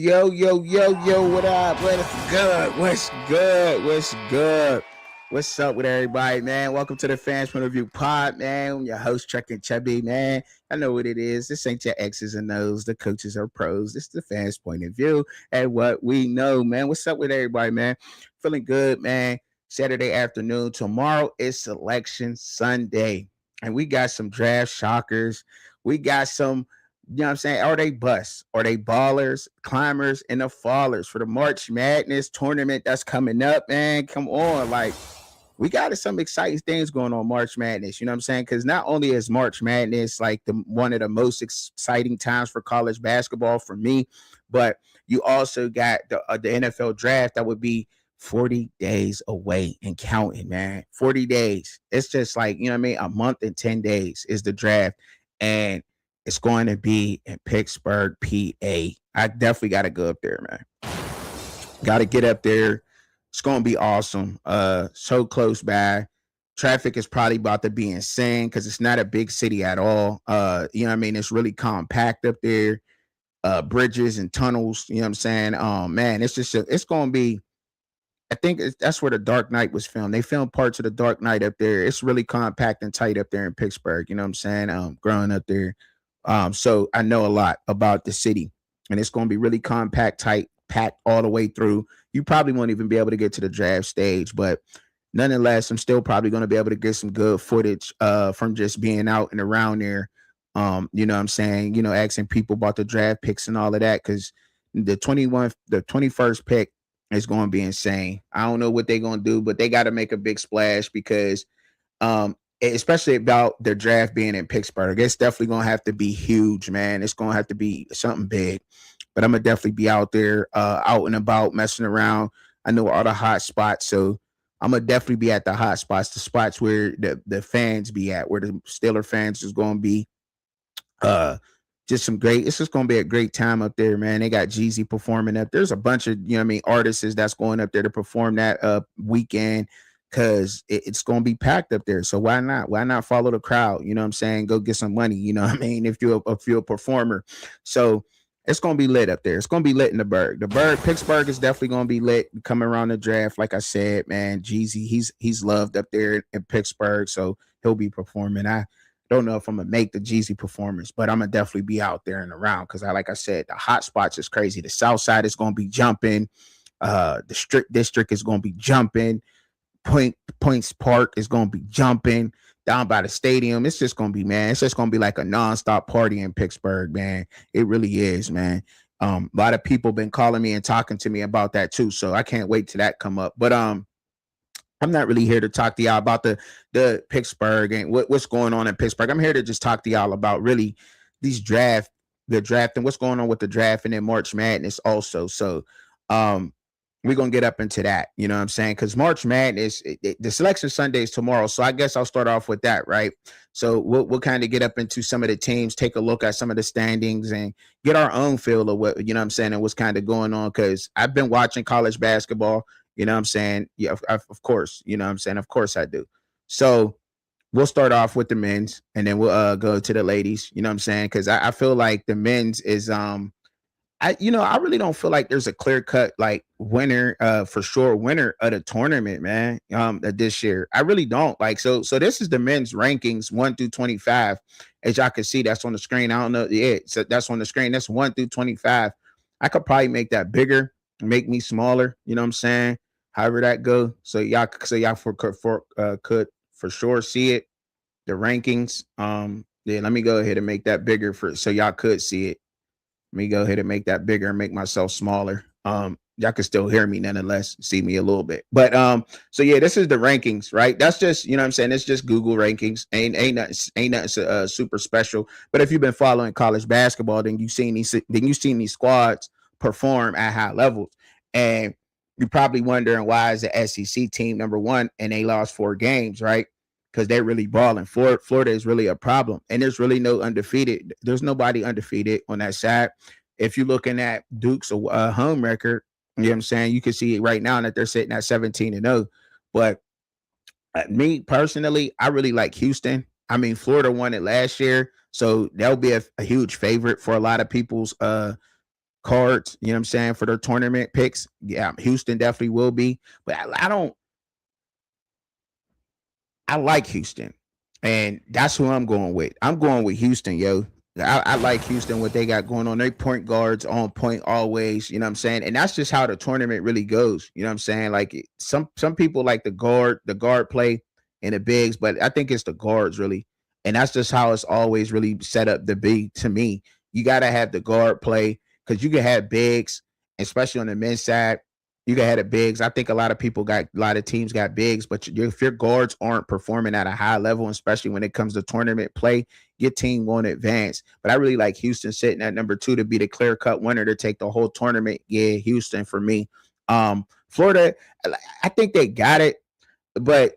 Yo, what up? What's good? What's good? What's good? What's up with everybody, man? Welcome to the Fans Point of View Pod, man. I'm your host, Chuck and Chubby, man. I know what it is. This ain't your X's and O's. The coaches are pros. This is the Fans Point of View and what we know, man. What's up with everybody, man? Feeling good, man. Saturday afternoon. Tomorrow is Selection Sunday, and we got some draft shockers. We got some, you know what I'm saying? Are they busts? Are they ballers, climbers, and the fallers for the March Madness tournament that's coming up, man? Come on. Like, we got some exciting things going on March Madness. You know what I'm saying? Because not only is March Madness like one of the most exciting times for college basketball for me, but you also got the NFL draft that would be 40 days away and counting, man. 40 days. It's just like, you know what I mean? A month and 10 days is the draft. And it's going to be in Pittsburgh, PA. I definitely got to go up there, man. Got to get up there. It's going to be awesome. So close by. Traffic is probably about to be insane because it's not a big city at all. You know what I mean? It's really compact up there. Bridges and tunnels, you know what I'm saying? Man, it's just, it's going to be, I think that's where the Dark Knight was filmed. They filmed parts of the Dark Knight up there. It's really compact and tight up there in Pittsburgh. You know what I'm saying? Growing up there. So I know a lot about the city, and it's going to be really compact, tight, packed all the way through. You probably won't even be able to get to the draft stage, but nonetheless, I'm still probably going to be able to get some good footage from just being out and around there. You know what I'm saying? You know, asking people about the draft picks and all of that, because the 21st pick is going to be insane. I don't know what they're going to do, but they got to make a big splash because especially about their draft being in Pittsburgh. It's definitely going to have to be huge, man. It's going to have to be something big. But I'm going to definitely be out there, out and about, messing around. I know all the hot spots, so I'm going to definitely be at the hot spots, the spots where the fans be at, where the Steeler fans is going to be. Just some great, it's just going to be a great time up there, man. They got Jeezy performing up. There's a bunch of, you know what I mean, artists that's going up there to perform that weekend, because it's going to be packed up there. So why not? Why not follow the crowd? You know what I'm saying? Go get some money. You know what I mean? If you're a performer. So it's going to be lit up there. It's going to be lit in the Berg. Pittsburgh is definitely going to be lit coming around the draft. Like I said, man, Jeezy, he's loved up there in Pittsburgh. So he'll be performing. I don't know if I'm going to make the Jeezy performance, but I'm going to definitely be out there and around, because like I said, the hot spots is crazy. The South Side is going to be jumping. The Strict District is going to be jumping. Points Park is going to be jumping down by the stadium. It's just going to be, man, it's just going to be like a nonstop party in Pittsburgh, man. It really is, man. A lot of people been calling me and talking to me about that too, so I can't wait till that come up. But I'm not really here to talk to y'all about the Pittsburgh and what's going on in Pittsburgh. I'm here to just talk to y'all about really the draft and what's going on with the draft, and then March Madness also. So we're going to get up into that, you know what I'm saying? Because March Madness, the Selection Sunday is tomorrow. So I guess I'll start off with that, right? So we'll kind of get up into some of the teams, take a look at some of the standings, and get our own feel of what, you know what I'm saying, and what's kind of going on. Because I've been watching college basketball, you know what I'm saying? Yeah, of course, you know what I'm saying? Of course I do. So we'll start off with the men's, and then we'll go to the ladies, you know what I'm saying? Because I feel like the men's is I really don't feel like there's a clear cut like winner, for sure winner of the tournament, man. This year, I really don't like. So this is the men's rankings 1 through 25, as y'all can see. That's on the screen. I don't know. Yeah, so that's on the screen. That's 1 through 25. I could probably make that bigger, make me smaller. You know what I'm saying? However that go. So y'all could for sure see it. The rankings. Yeah, let me go ahead and make that bigger so y'all could see it. Let me go ahead and make that bigger and make myself smaller. Y'all can still hear me nonetheless, see me a little bit. But so yeah, this is the rankings, right? That's just, you know what I'm saying? It's just Google rankings. Ain't nothing super special. But if you've been following college basketball, then you've seen these squads perform at high levels. And you're probably wondering, why is the SEC team number one and they lost 4 games, right? Because they're really balling. Florida is really a problem, and there's really no undefeated. There's nobody undefeated on that side. If you're looking at Duke's home record, you know what I'm saying, you can see it right now that they're sitting at 17-0. But me personally, I really like Houston. I mean, Florida won it last year, so that'll be a huge favorite for a lot of people's cards, you know what I'm saying, for their tournament picks. Yeah, Houston definitely will be. But I like Houston. And that's who I'm going with. I'm going with Houston, yo. I like Houston, what they got going on. They point guards on point always, you know what I'm saying? And that's just how the tournament really goes. You know what I'm saying? Like some people like the guard play and the bigs, but I think it's the guards really. And that's just how it's always really set up to be to me. You gotta have the guard play because you can have bigs, especially on the men's side. You can have the bigs. I think a lot of teams got bigs, but if your guards aren't performing at a high level, especially when it comes to tournament play, your team won't advance. But I really like Houston sitting at number 2 to be the clear cut winner to take the whole tournament. Yeah, Houston for me. Florida, I think they got it, but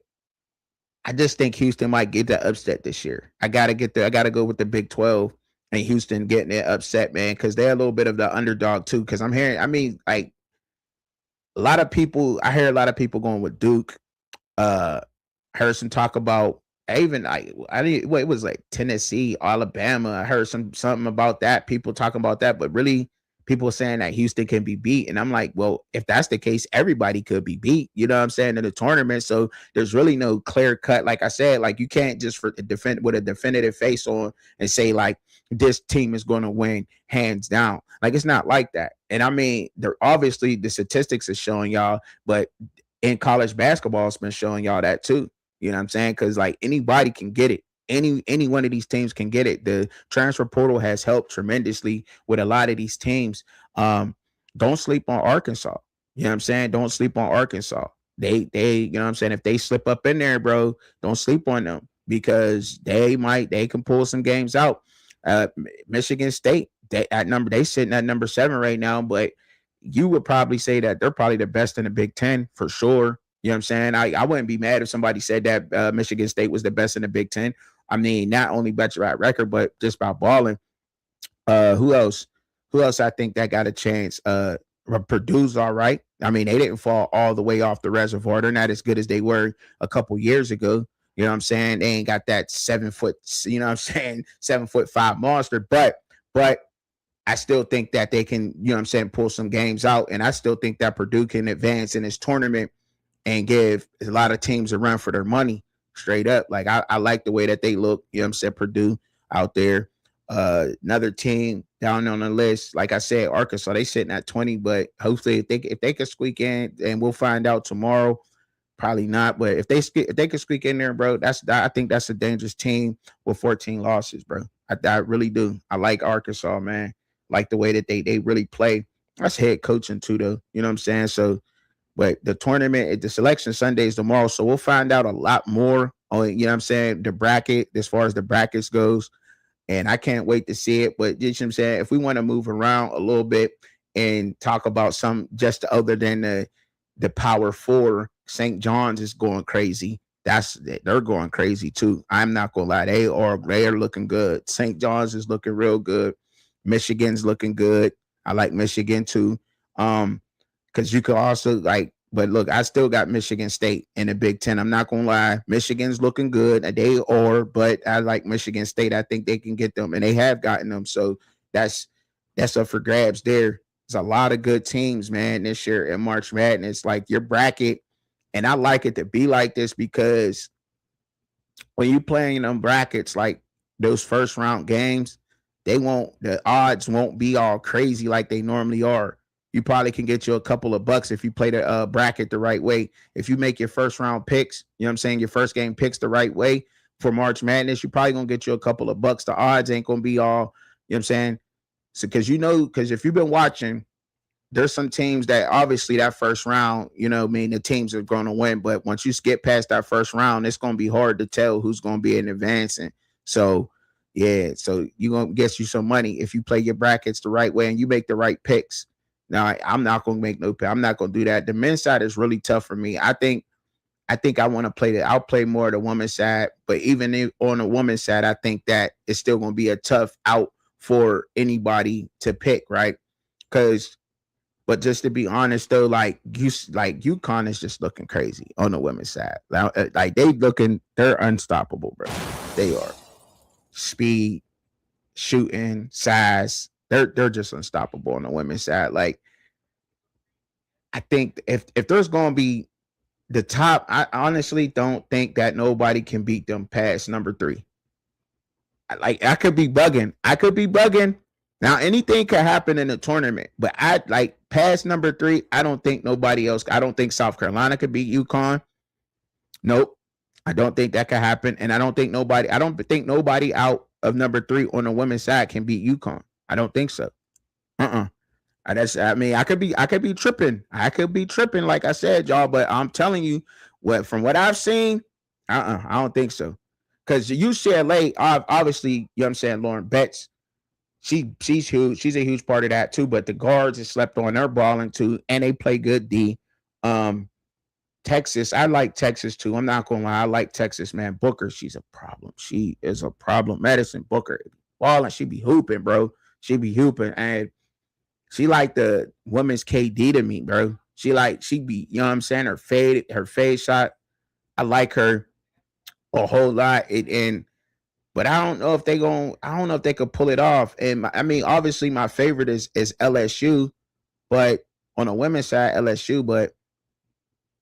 I just think Houston might get the upset this year. I gotta go with the Big 12 and Houston getting it upset, man, because they're a little bit of the underdog too. Because like I hear a lot of people going with Duke. Heard some talk about even I didn't what it was like Tennessee, Alabama. I heard something about that. People talking about that, but really people saying that Houston can be beat. And I'm like, well, if that's the case, everybody could be beat. You know what I'm saying, in the tournament. So there's really no clear cut. Like I said, like you can't just defend with a definitive face on and say like this team is going to win hands down. Like it's not like that. And I mean, they're obviously the statistics are showing y'all, but in college basketball, it's been showing y'all that too. You know what I'm saying? Because like anybody can get it. Any one of these teams can get it. The transfer portal has helped tremendously with a lot of these teams. Don't sleep on Arkansas. You know what I'm saying? Don't sleep on Arkansas. They you know what I'm saying? If they slip up in there, bro, don't sleep on them because they can pull some games out. Michigan State, they sitting at number 7 right now, but you would probably say that they're probably the best in the Big Ten for sure. You know what I'm saying? I wouldn't be mad if somebody said that Michigan State was the best in the Big Ten. I mean, not only better at record, but just by balling. Who else? Who else I think that got a chance? Purdue's all right. I mean, they didn't fall all the way off the reservoir. They're not as good as they were a couple years ago. You know what I'm saying? They ain't got that 7 foot, you know what I'm saying, 7'5" monster. But I still think that they can, you know what I'm saying, pull some games out. And I still think that Purdue can advance in this tournament and give a lot of teams a run for their money straight up. Like I like the way that they look, you know what I'm saying, Purdue out there. Another team down on the list, like I said, Arkansas, they sitting at 20, but hopefully if they can squeak in, and we'll find out tomorrow. Probably not, but if they can squeak in there, bro, I think that's a dangerous team with 14 losses, bro. I really do. I like Arkansas, man. Like the way that they really play. That's head coaching too, though. You know what I'm saying? So, but the tournament, the selection Sunday is tomorrow, so we'll find out a lot more on, you know what I'm saying, the bracket as far as the brackets goes. And I can't wait to see it. But you know what I'm saying? If we want to move around a little bit and talk about some just other than the Power Four, St. John's is going crazy. They're going crazy too. I'm not gonna lie, they are looking good. St. John's is looking real good. Michigan's looking good. I like Michigan too. Because you could also like, but look, I still got Michigan State in the Big Ten. I'm not gonna lie, Michigan's looking good. They are, but I like Michigan State. I think they can get them, and they have gotten them. So that's up for grabs there. There's a lot of good teams, man, this year in March Madness. Like your bracket, and I like it to be like this because when you playing them brackets, like those first round games, the odds won't be all crazy like they normally are. You probably can get you a couple of bucks if you play the bracket the right way. If you make your first round picks, you know what I'm saying, your first game picks the right way for March Madness, you're probably going to get you a couple of bucks. The odds ain't going to be all, you know what I'm saying? So, because if you've been watching, there's some teams that obviously that first round, you know, I mean, the teams are going to win. But once you skip past that first round, it's going to be hard to tell who's going to be in advancing. So, yeah, so you're going to get you some money if you play your brackets the right way and you make the right picks. Now, I'm not going to make no pick. I'm not going to do that. The men's side is really tough for me. I think I want to play I'll play more of the women's side. But even on the women's side, I think that it's still going to be a tough out for anybody to pick, right? But just to be honest, though, like UConn is just looking crazy on the women's side. Like they're unstoppable, bro. They are. Speed, shooting, size. They're just unstoppable on the women's side. Like, I think if there's gonna be the top, I honestly don't think that nobody can beat them past number 3. Like, I could be bugging. I could be bugging. Now anything could happen in the tournament, but I like past number 3. I don't think nobody else. I don't think South Carolina could beat UConn. Nope. I don't think that could happen, and I don't think nobody out of number 3 on the women's side can beat UConn. I don't think so. I mean, I could be tripping. I could be tripping, like I said, y'all. But I'm telling you, from what I've seen, I don't think so. Because UCLA, obviously, you know what I'm saying, Lauren Betts, she's huge. She's a huge part of that too. But the guards have slept on. They're balling too, and they play good D. Texas, I like Texas too. I'm not gonna lie, I like Texas, man. Booker, she's a problem. She is a problem. Madison Booker, balling, she be hooping, bro. She be hooping, and she like the women's KD to me, bro. She be, you know what I'm saying? Her fade shot. I like her a whole lot. But I don't know if they could pull it off. And I mean, obviously my favorite is LSU, but on the women's side, LSU, but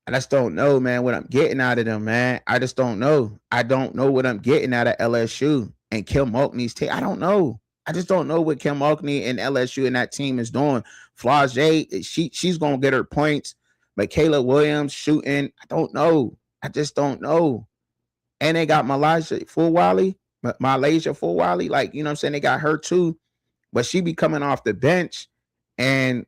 I just don't know, man, what I'm getting out of them, man. I just don't know. I don't know what I'm getting out of LSU and Kim Mulkney's team. I don't know. I just don't know what Kim Mulkney and LSU and that team is doing. Flau'jae, she's gonna get her points. But Kayla Williams shooting, I don't know. I just don't know. And they got Malaysia Fulwiley. Like, you know what I'm saying? They got her too, but she be coming off the bench, and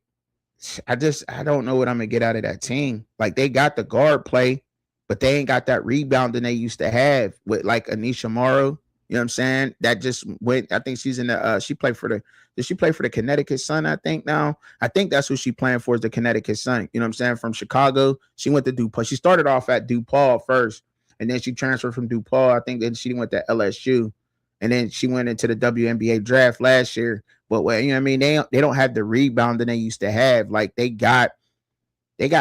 I don't know what I'm gonna get out of that team. Like, they got the guard play, but they ain't got that rebounding they used to have with like Anisha Morrow. You know what I'm saying? That just went. I think she's in the. She played for the. Did she play for the Connecticut Sun? I think now. I think that's who she playing for, is the Connecticut Sun. You know what I'm saying? From Chicago, she went to DePaul. She started off at DePaul first, and then she transferred from DePaul. I think then she went to LSU, and then she went into the WNBA draft last year. But you know what I mean? They don't have the rebound that they used to have. Like, they got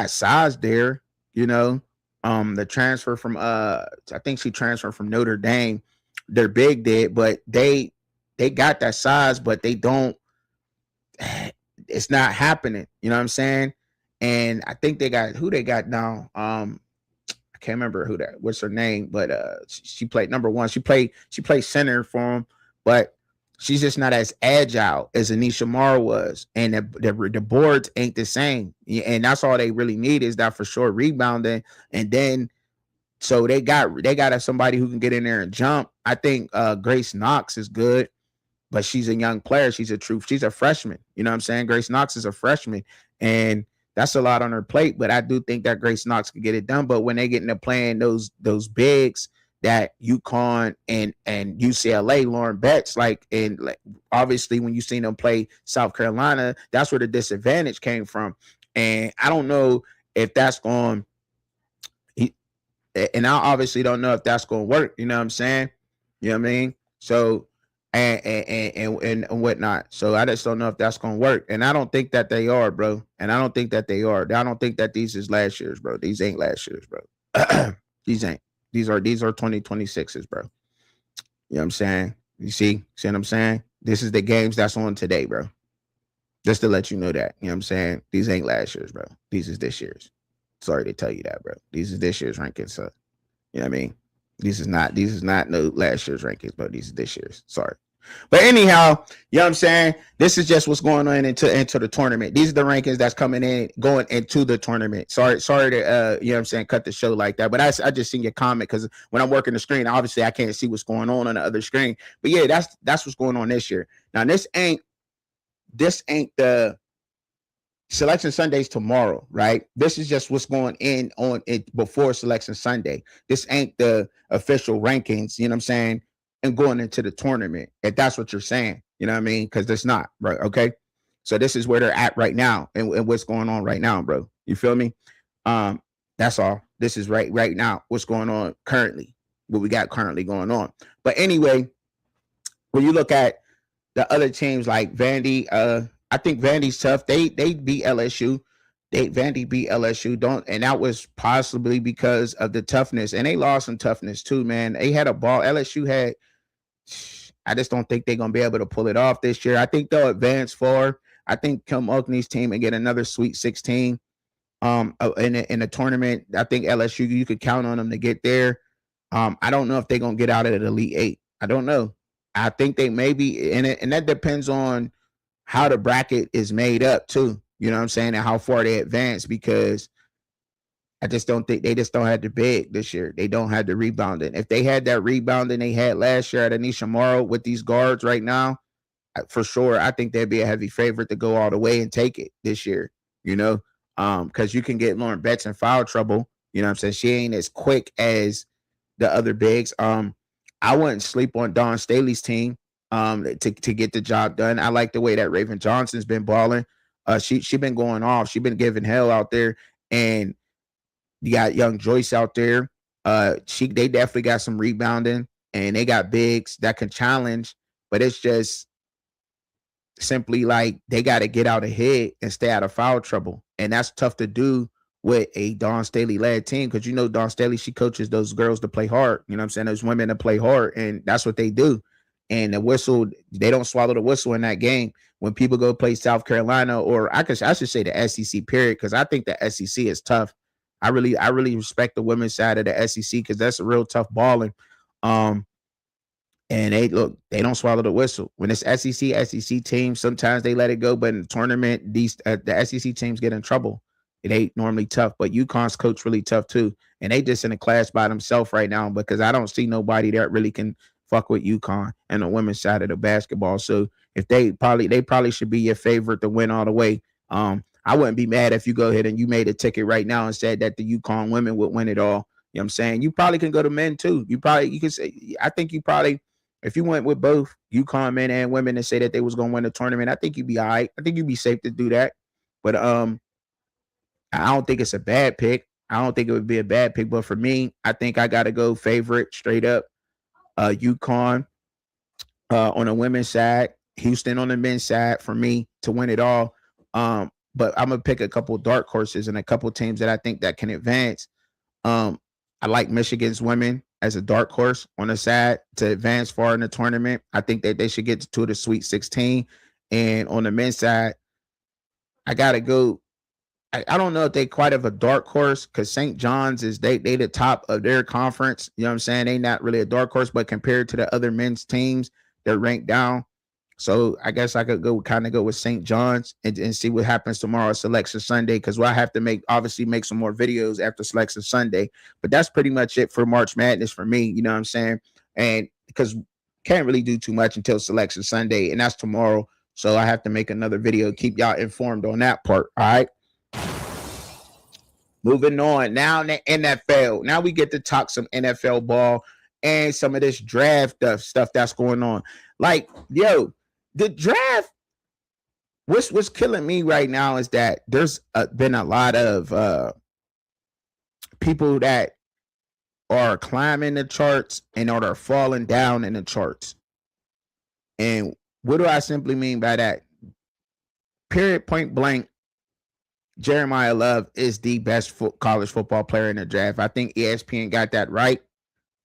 size there. You know, the transfer from I think she transferred from Notre Dame. They're big there, but they got that size, but they don't. It's not happening. You know what I'm saying? And I think they got now. I can't remember what's her name, but she played number 1. She played center for them, but she's just not as agile as Anisha Morrow was, and the boards ain't the same. And that's all they really need, is that for sure rebounding, and then. So they got somebody who can get in there and jump. I think Grace Knox is good, but she's a young player. She's a freshman. You know what I'm saying? Grace Knox is a freshman, and that's a lot on her plate. But I do think that Grace Knox can get it done. But when they get into playing those bigs that UConn and UCLA, Lauren Betts, obviously when you seen them play South Carolina, that's where the disadvantage came from. And I don't know if that's going. And I obviously don't know if that's going to work. You know what I'm saying? You know what I mean? So, and whatnot. So I just don't know if that's going to work. And I don't think that they are, bro. And I don't think that they are. I don't think that these is last year's, bro. These ain't last year's, bro. These ain't. These are 2026's, bro. You know what I'm saying? You see what I'm saying? This is the games that's on today, bro. Just to let you know that. You know what I'm saying? These ain't last year's, bro. These is this year's. Sorry to tell you that, bro. These is this year's rankings. So, you know what I mean? These is not no last year's rankings, but these is this year's. Sorry. But anyhow, you know what I'm saying? This is just what's going on into the tournament. These are the rankings that's going into the tournament. Sorry to you know what I'm saying, cut the show like that. But I just seen your comment, because when I'm working the screen, obviously I can't see what's going on the other screen. But yeah, that's what's going on this year. Now this ain't the Selection Sunday's tomorrow, right? This is just what's going on it before Selection Sunday. This ain't the official rankings, you know what I'm saying, and going into the tournament, if that's what you're saying, you know what I mean? Because it's not, right? Okay. So this is where they're at right now, and what's going on right now, bro. You feel me? That's all. This is right now, what's going on currently, what we got currently going on. But anyway, when you look at the other teams like Vandy, I think Vandy's tough. They beat LSU. Vandy beat LSU. And that was possibly because of the toughness. And they lost some toughness too, man. They had a ball. LSU had, I just don't think they're gonna be able to pull it off this year. I think they'll advance far. I think Kim Mulkey's team and get another Sweet 16 in a tournament. I think LSU, you could count on them to get there. I don't know if they're gonna get out of the Elite Eight. I don't know. I think they may be in it, and that depends on how the bracket is made up too. You know what I'm saying, and how far they advance, because I just don't think they just don't have the big this year. They don't have the rebounding. If they had that rebounding they had last year at Anisha Morrow with these guards right now, for sure, I think they'd be a heavy favorite to go all the way and take it this year. You know, because you can get Lauren Betts in foul trouble. You know what I'm saying? She ain't as quick as the other bigs. I wouldn't sleep on Dawn Staley's team to get the job done. I like the way that Raven Johnson's been balling. She been going off. She been giving hell out there, and you got young Joyce out there. They definitely got some rebounding, and they got bigs that can challenge, but it's just simply like they got to get out ahead and stay out of foul trouble. And that's tough to do with a Dawn Staley led team, because you know Dawn Staley, she coaches those girls to play hard. You know what I'm saying? Those women to play hard, and that's what they do. And the whistle, they don't swallow the whistle in that game. When people go play South Carolina, or I should say the SEC period, because I think the SEC is tough. I really respect the women's side of the SEC, because that's a real tough balling. And they don't swallow the whistle. When it's SEC teams, sometimes they let it go, but in the tournament, the SEC teams get in trouble. It ain't normally tough, but UConn's coach really tough too. And they just in a class by themselves right now, because I don't see nobody that really can fuck with UConn and the women's side of the basketball. So if they probably should be your favorite to win all the way. I wouldn't be mad if you go ahead and you made a ticket right now and said that the UConn women would win it all. You know what I'm saying? You probably can go to men too. You can say, I think you probably, if you went with both UConn men and women and say that they was going to win the tournament, I think you'd be all right. I think you'd be safe to do that. But I don't think it's a bad pick. I don't think it would be a bad pick. But for me, I think I got to go favorite straight up. UConn on the women's side, Houston on the men's side for me to win it all. But I'm going to pick a couple dark horses and a couple teams that I think that can advance. I like Michigan's women as a dark horse on the side to advance far in the tournament. I think that they should get to the Sweet 16. And on the men's side, I got to go. I don't know if they quite have a dark horse, because St. John's is they the top of their conference. You know what I'm saying? They not really a dark horse, but compared to the other men's teams, they're ranked down. So I guess I could go with St. John's and see what happens tomorrow at Selection Sunday, because we'll have to obviously make some more videos after Selection Sunday. But that's pretty much it for March Madness for me. You know what I'm saying? And because can't really do too much until Selection Sunday, and that's tomorrow. So I have to make another video, keep y'all informed on that part. All right. Moving on now, in the NFL. Now we get to talk some NFL ball and some of this draft stuff that's going on. Like, yo, the draft, what's killing me right now is that there's been a lot of people that are climbing the charts and are falling down in the charts. And what do I simply mean by that? Period, point blank. Jeremiah Love is the best college football player in the draft. I think ESPN got that right.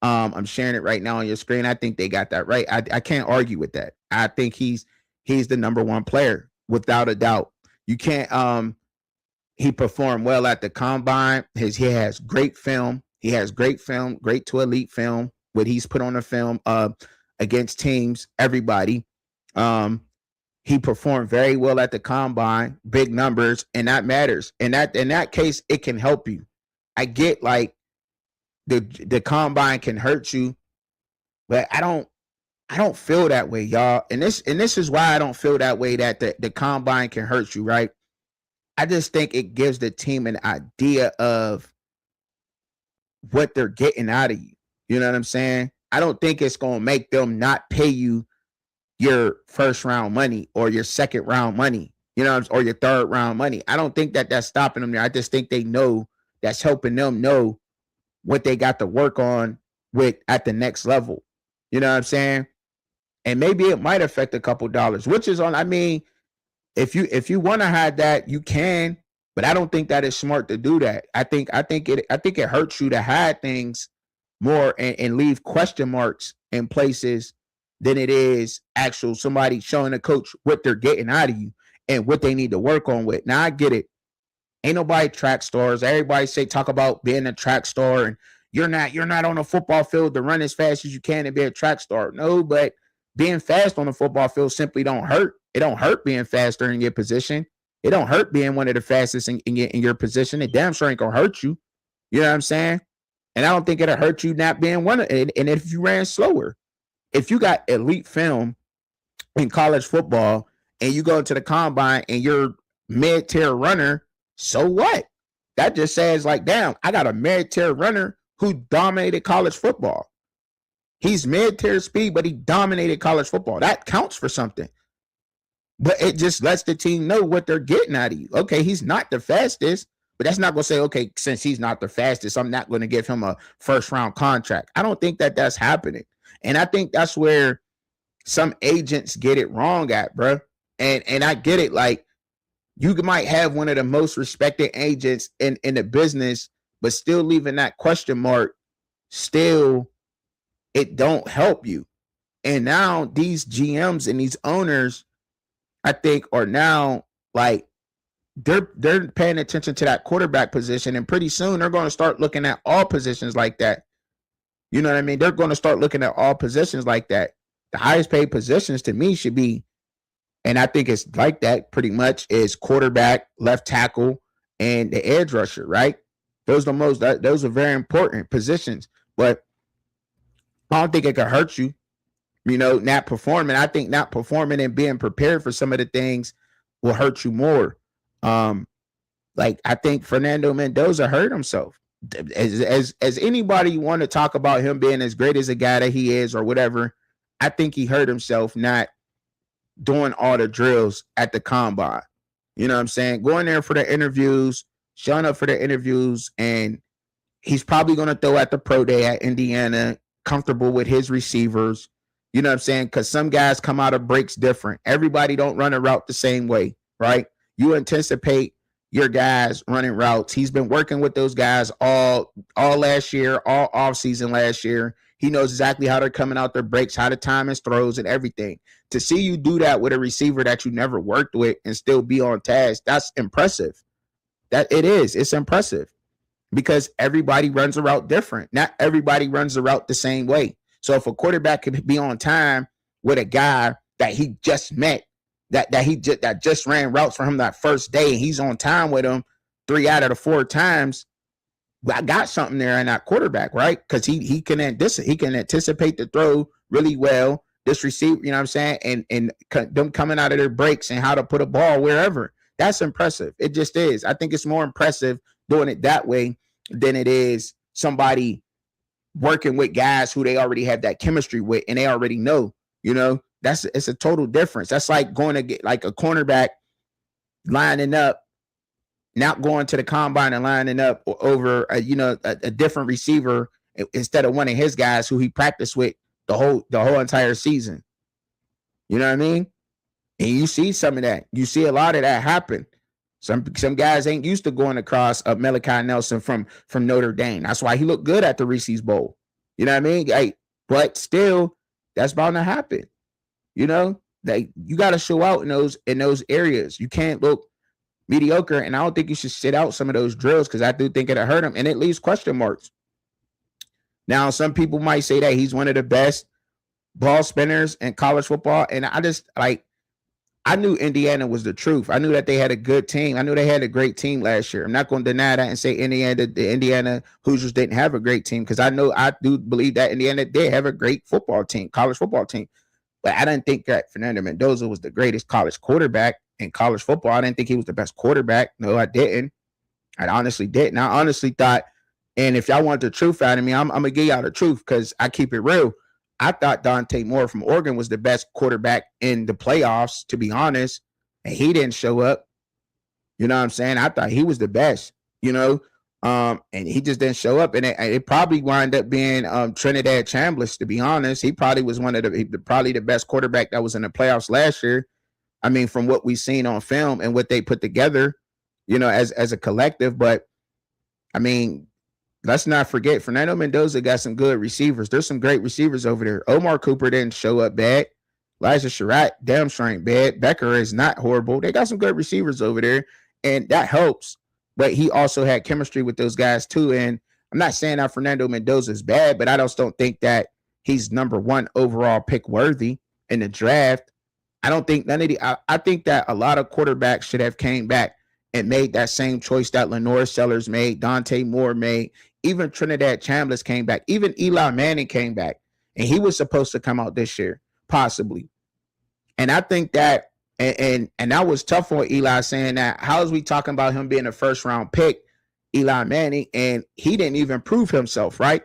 I'm sharing it right now on your screen. I think they got that right. I can't argue with that. I think he's the number one player without a doubt. You can't. He performed well at the combine. He has great film. He has great film, great to elite film. What he's put on the film against teams, everybody. He performed very well at the combine, big numbers, and that matters. And in that case, it can help you. I get like the combine can hurt you, but I don't feel that way, y'all. And this is why I don't feel that way, that the combine can hurt you, right? I just think it gives the team an idea of what they're getting out of you. You know what I'm saying? I don't think it's going to make them not pay you your first round money or your second round money, you know, or your third round money. I don't think that that's stopping them there. I just think they know that's helping them know what they got to work on with at the next level. You know what I'm saying? And maybe it might affect a couple dollars, which is on, I mean, if you want to hide that, you can, but I don't think that is smart to do that. I think it hurts you to hide things more and leave question marks in places than it is actual somebody showing a coach what they're getting out of you and what they need to work on with. Now I get it. Ain't nobody track stars. Everybody talk about being a track star and you're not on a football field to run as fast as you can and be a track star. No, but being fast on the football field simply don't hurt. It don't hurt being faster in your position. It don't hurt being one of the fastest in your position. It damn sure ain't gonna hurt you. You know what I'm saying? And I don't think it'll hurt you not being one of it. And if you ran slower, if you got elite film in college football and you go to the combine and you're mid-tier runner, so what? That just says like, damn, I got a mid-tier runner who dominated college football. He's mid-tier speed, but he dominated college football. That counts for something. But it just lets the team know what they're getting out of you. Okay, he's not the fastest, but that's not going to say, okay, since he's not the fastest, I'm not going to give him a first-round contract. I don't think that that's happening. And I think that's where some agents get it wrong at, bro. And I get it. Like, you might have one of the most respected agents in the business, but still leaving that question mark, still, it don't help you. And now these GMs and these owners, I think, are now like, they're paying attention to that quarterback position, and pretty soon they're going to start looking at all positions like that. You know what I mean? They're going to start looking at all positions like that. The highest paid positions to me should be, and I think it's like that pretty much, is quarterback, left tackle, and the edge rusher, right? Those are very important positions. But I don't think it could hurt you, not performing. I think not performing and being prepared for some of the things will hurt you more. Like, I think Fernando Mendoza hurt himself. As anybody want to talk about him being as great as a guy that he is or whatever, I think he hurt himself not doing all the drills at the combine. You know what I'm saying? Going there for the interviews, showing up for the interviews, and he's probably going to throw at the pro day at Indiana, comfortable with his receivers. You know what I'm saying? Because some guys come out of breaks different. Everybody don't run a route the same way, right? You anticipate your guys running routes. He's been working with those guys all last year, all offseason last year. He knows exactly how they're coming out their breaks, how to time his throws and everything. To see you do that with a receiver that you never worked with and still be on task, that's impressive. That it is. It's impressive because everybody runs a route different. Not everybody runs the route the same way. So if a quarterback could be on time with a guy that he just met, that just ran routes for him that first day, and he's on time with him 3 out of the 4 times, I got something there in that quarterback, right? Because he can anticipate the throw really well. This receiver, you know what I'm saying, and them coming out of their breaks and how to put a ball wherever. That's impressive. It just is. I think it's more impressive doing it that way than it is somebody working with guys who they already have that chemistry with and they already know. It's a total difference. That's like going to get like a cornerback lining up, not going to the combine and lining up over a different receiver instead of one of his guys who he practiced with the whole entire season. You know what I mean? And you see some of that. You see a lot of that happen. Some guys ain't used to going across Malachi Nelson from Notre Dame. That's why he looked good at the Reese's Bowl. You know what I mean? Hey, but still, that's bound to happen. You got to show out in those areas. You can't look mediocre, and I don't think you should sit out some of those drills because I do think it'll hurt him, and it leaves question marks. Now, some people might say that he's one of the best ball spinners in college football, and I knew Indiana was the truth. I knew that they had a good team. I knew they had a great team last year. I'm not going to deny that and say the Indiana Hoosiers didn't have a great team because I do believe that Indiana did have a great football team, college football team. But I didn't think that Fernando Mendoza was the greatest college quarterback in college football. I didn't think he was the best quarterback. No, I didn't. I honestly didn't. I honestly thought, and if y'all want the truth out of me, I'm going to give y'all the truth because I keep it real. I thought Dante Moore from Oregon was the best quarterback in the playoffs, to be honest, and he didn't show up. You know what I'm saying? I thought he was the best, and he just didn't show up. And it probably wound up being Trinidad Chambliss, to be honest. He probably was one of the best quarterback that was in the playoffs last year. I mean, from what we've seen on film and what they put together, as a collective. But, I mean, let's not forget, Fernando Mendoza got some good receivers. There's some great receivers over there. Omar Cooper didn't show up bad. Elijah Sherratt, damn sure ain't bad. Becker is not horrible. They got some good receivers over there, and that helps. But he also had chemistry with those guys too. And I'm not saying that Fernando Mendoza is bad, but I just don't think that he's number one overall pick worthy in the draft. I don't think none of the. I think that a lot of quarterbacks should have came back and made that same choice that Lenore Sellers made, Dante Moore made, even Trinidad Chambliss came back, even Eli Manning came back, and he was supposed to come out this year, possibly. And I think that, and that was tough on Eli, saying that, how is we talking about him being a first round pick, Eli Manning, and he didn't even prove himself, right?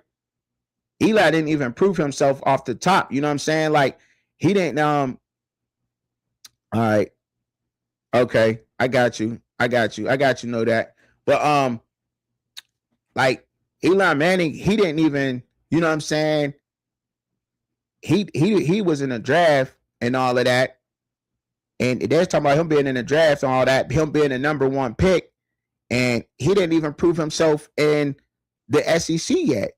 Eli didn't even prove himself off the top. You know what I'm saying? Like, he didn't, all right. Okay. I got you. Know that. But, like, Eli Manning, he didn't even, you know what I'm saying? He was in the draft and all of that. And they're talking about him being in the draft and all that, him being the number one pick. And he didn't even prove himself in the SEC yet.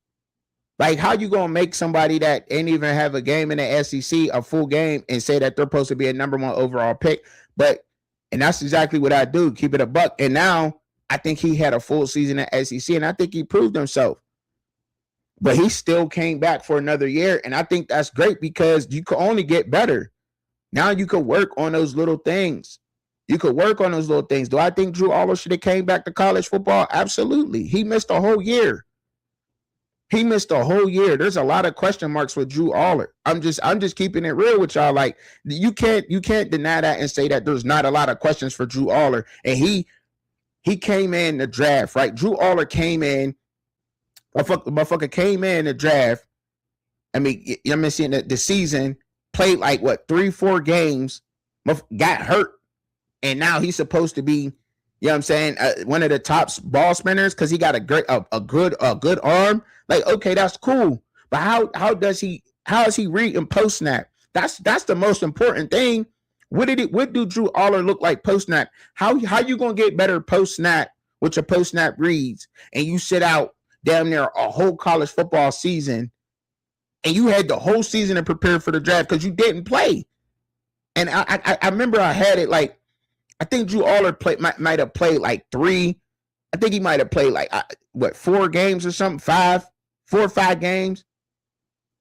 Like, how you going to make somebody that ain't even have a game in the SEC, a full game, and say that they're supposed to be a number one overall pick? And that's exactly what I do, keep it a buck. And now I think he had a full season at SEC, and I think he proved himself. But he still came back for another year, and I think that's great because you can only get better. Now you could work on those little things. Do I think Drew Aller should have came back to college football? Absolutely. He missed a whole year. There's a lot of question marks with Drew Aller. I'm just keeping it real with y'all. Like, you can't deny that and say that there's not a lot of questions for Drew Aller. And he came in the draft, right? Drew Aller came in. Motherfucker came in the draft. I mean, I'm seeing the season, played like 3-4 games, got hurt, and now he's supposed to be, you know what I'm saying, one of the top ball spinners because he got a good arm. Like, okay, that's cool, but how is he reading post snap? That's the most important thing. What do Drew Aller look like post snap? How you gonna get better post snap with your post snap reads, and you sit out damn near a whole college football season, and you had the whole season to prepare for the draft because you didn't play. And I remember I had it like, I think Drew Aller might have played like 3. I think he might have played like 4 games or something, 4 or 5 games.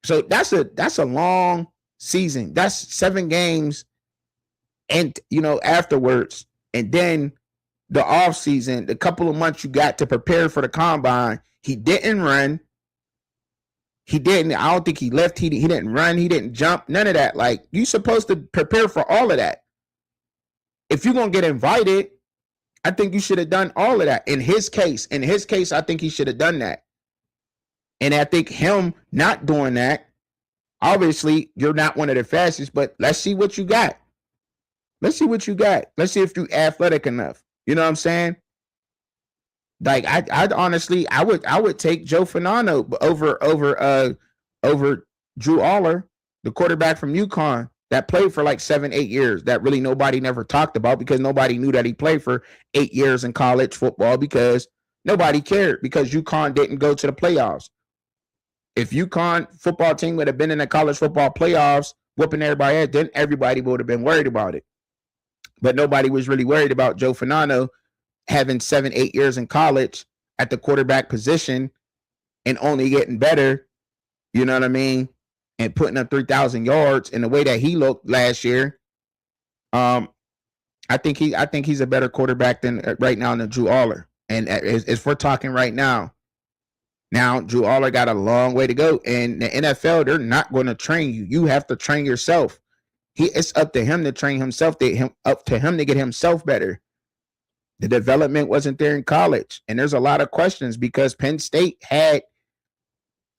So that's a long season. That's 7 games, and afterwards, and then the off season, the couple of months you got to prepare for the combine. He didn't run. I don't think he left. He didn't run. He didn't jump. None of that. Like, you supposed to prepare for all of that. If you're going to get invited, I think you should have done all of that. In his case, I think he should have done that. And I think him not doing that, obviously, you're not one of the fastest, but let's see what you got. Let's see if you're athletic enough. You know what I'm saying? Like, I honestly, I would take Joe Fonano over Drew Aller, the quarterback from UConn that played for like 7-8 years that really nobody never talked about because nobody knew that he played for 8 years in college football because nobody cared because UConn didn't go to the playoffs. If UConn football team would have been in the college football playoffs, whooping everybody ass, then everybody would have been worried about it. But nobody was really worried about Joe Fonano having 7-8 years in college at the quarterback position and only getting better, you know what I mean, and putting up 3,000 yards in the way that he looked last year. I think he's a better quarterback than right now than Drew Aller. And if we're talking right now, Drew Aller got a long way to go. And the NFL, they're not going to train you. You have to train yourself. It's up to him to train himself. Up to him to get himself better. The development wasn't there in college. And there's a lot of questions because Penn State had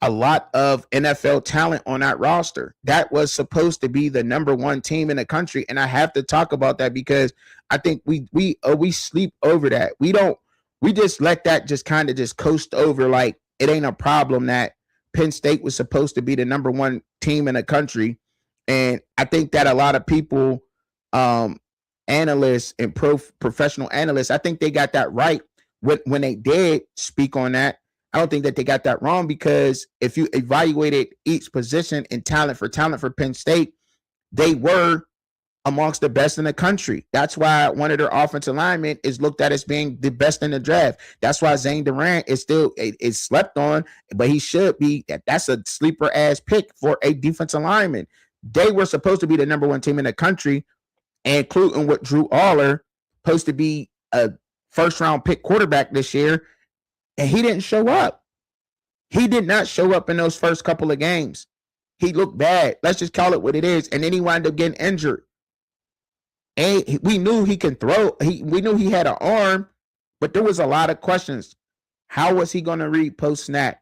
a lot of NFL talent on that roster. That was supposed to be the number one team in the country. And I have to talk about that because I think we sleep over that. We just let that just kind of just coast over like it ain't a problem that Penn State was supposed to be the number one team in the country. And I think that a lot of people, analysts and professional analysts, I think they got that right when they did speak on that. I don't think that they got that wrong, because if you evaluated each position and talent for Penn State, they were amongst the best in the country. That's why one of their offensive linemen is looked at as being the best in the draft. That's why Zane Durant is still is slept on, but he should be. That's a sleeper ass pick for a defensive lineman. They were supposed to be the number one team in the country, including with Drew Aller, supposed to be a first round pick quarterback this year, and he didn't show up. He did not show up in those first couple of games. He looked bad. Let's just call it what it is. And then he wound up getting injured. And we knew he can throw. We knew he had an arm, but there was a lot of questions. How was he going to read post snap?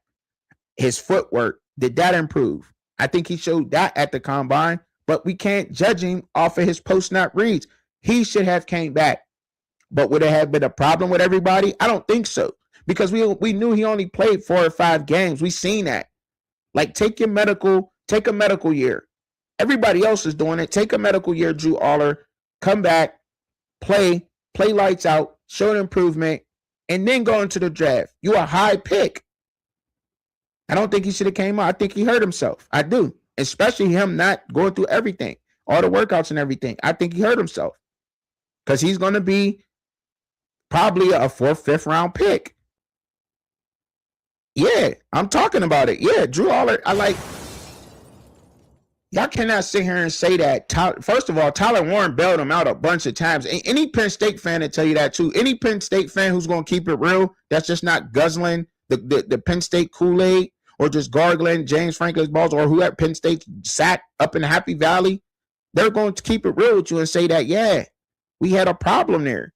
His footwork, did that improve? I think he showed that at the combine, but we can't judge him off of his post snap reads. He should have came back. But would it have been a problem with everybody? I don't think so, because we knew he only played 4 or 5 games. We seen that. Like, take a medical year. Everybody else is doing it. Take a medical year, Drew Aller. Come back, play lights out, show an improvement, and then go into the draft. You're a high pick. I don't think he should have came out. I think he hurt himself. I do. Especially him not going through everything, all the workouts and everything. I think he hurt himself, because he's going to be probably a 4th, 5th round pick. Yeah, I'm talking about it. Yeah, Drew Aller, y'all cannot sit here and say that. First of all, Tyler Warren bailed him out a bunch of times. Any Penn State fan will tell you that too. Any Penn State fan who's going to keep it real, that's just not guzzling the Penn State Kool-Aid or just gargling James Franklin's balls, or who at Penn State sat up in Happy Valley, they're going to keep it real with you and say that, yeah, we had a problem there.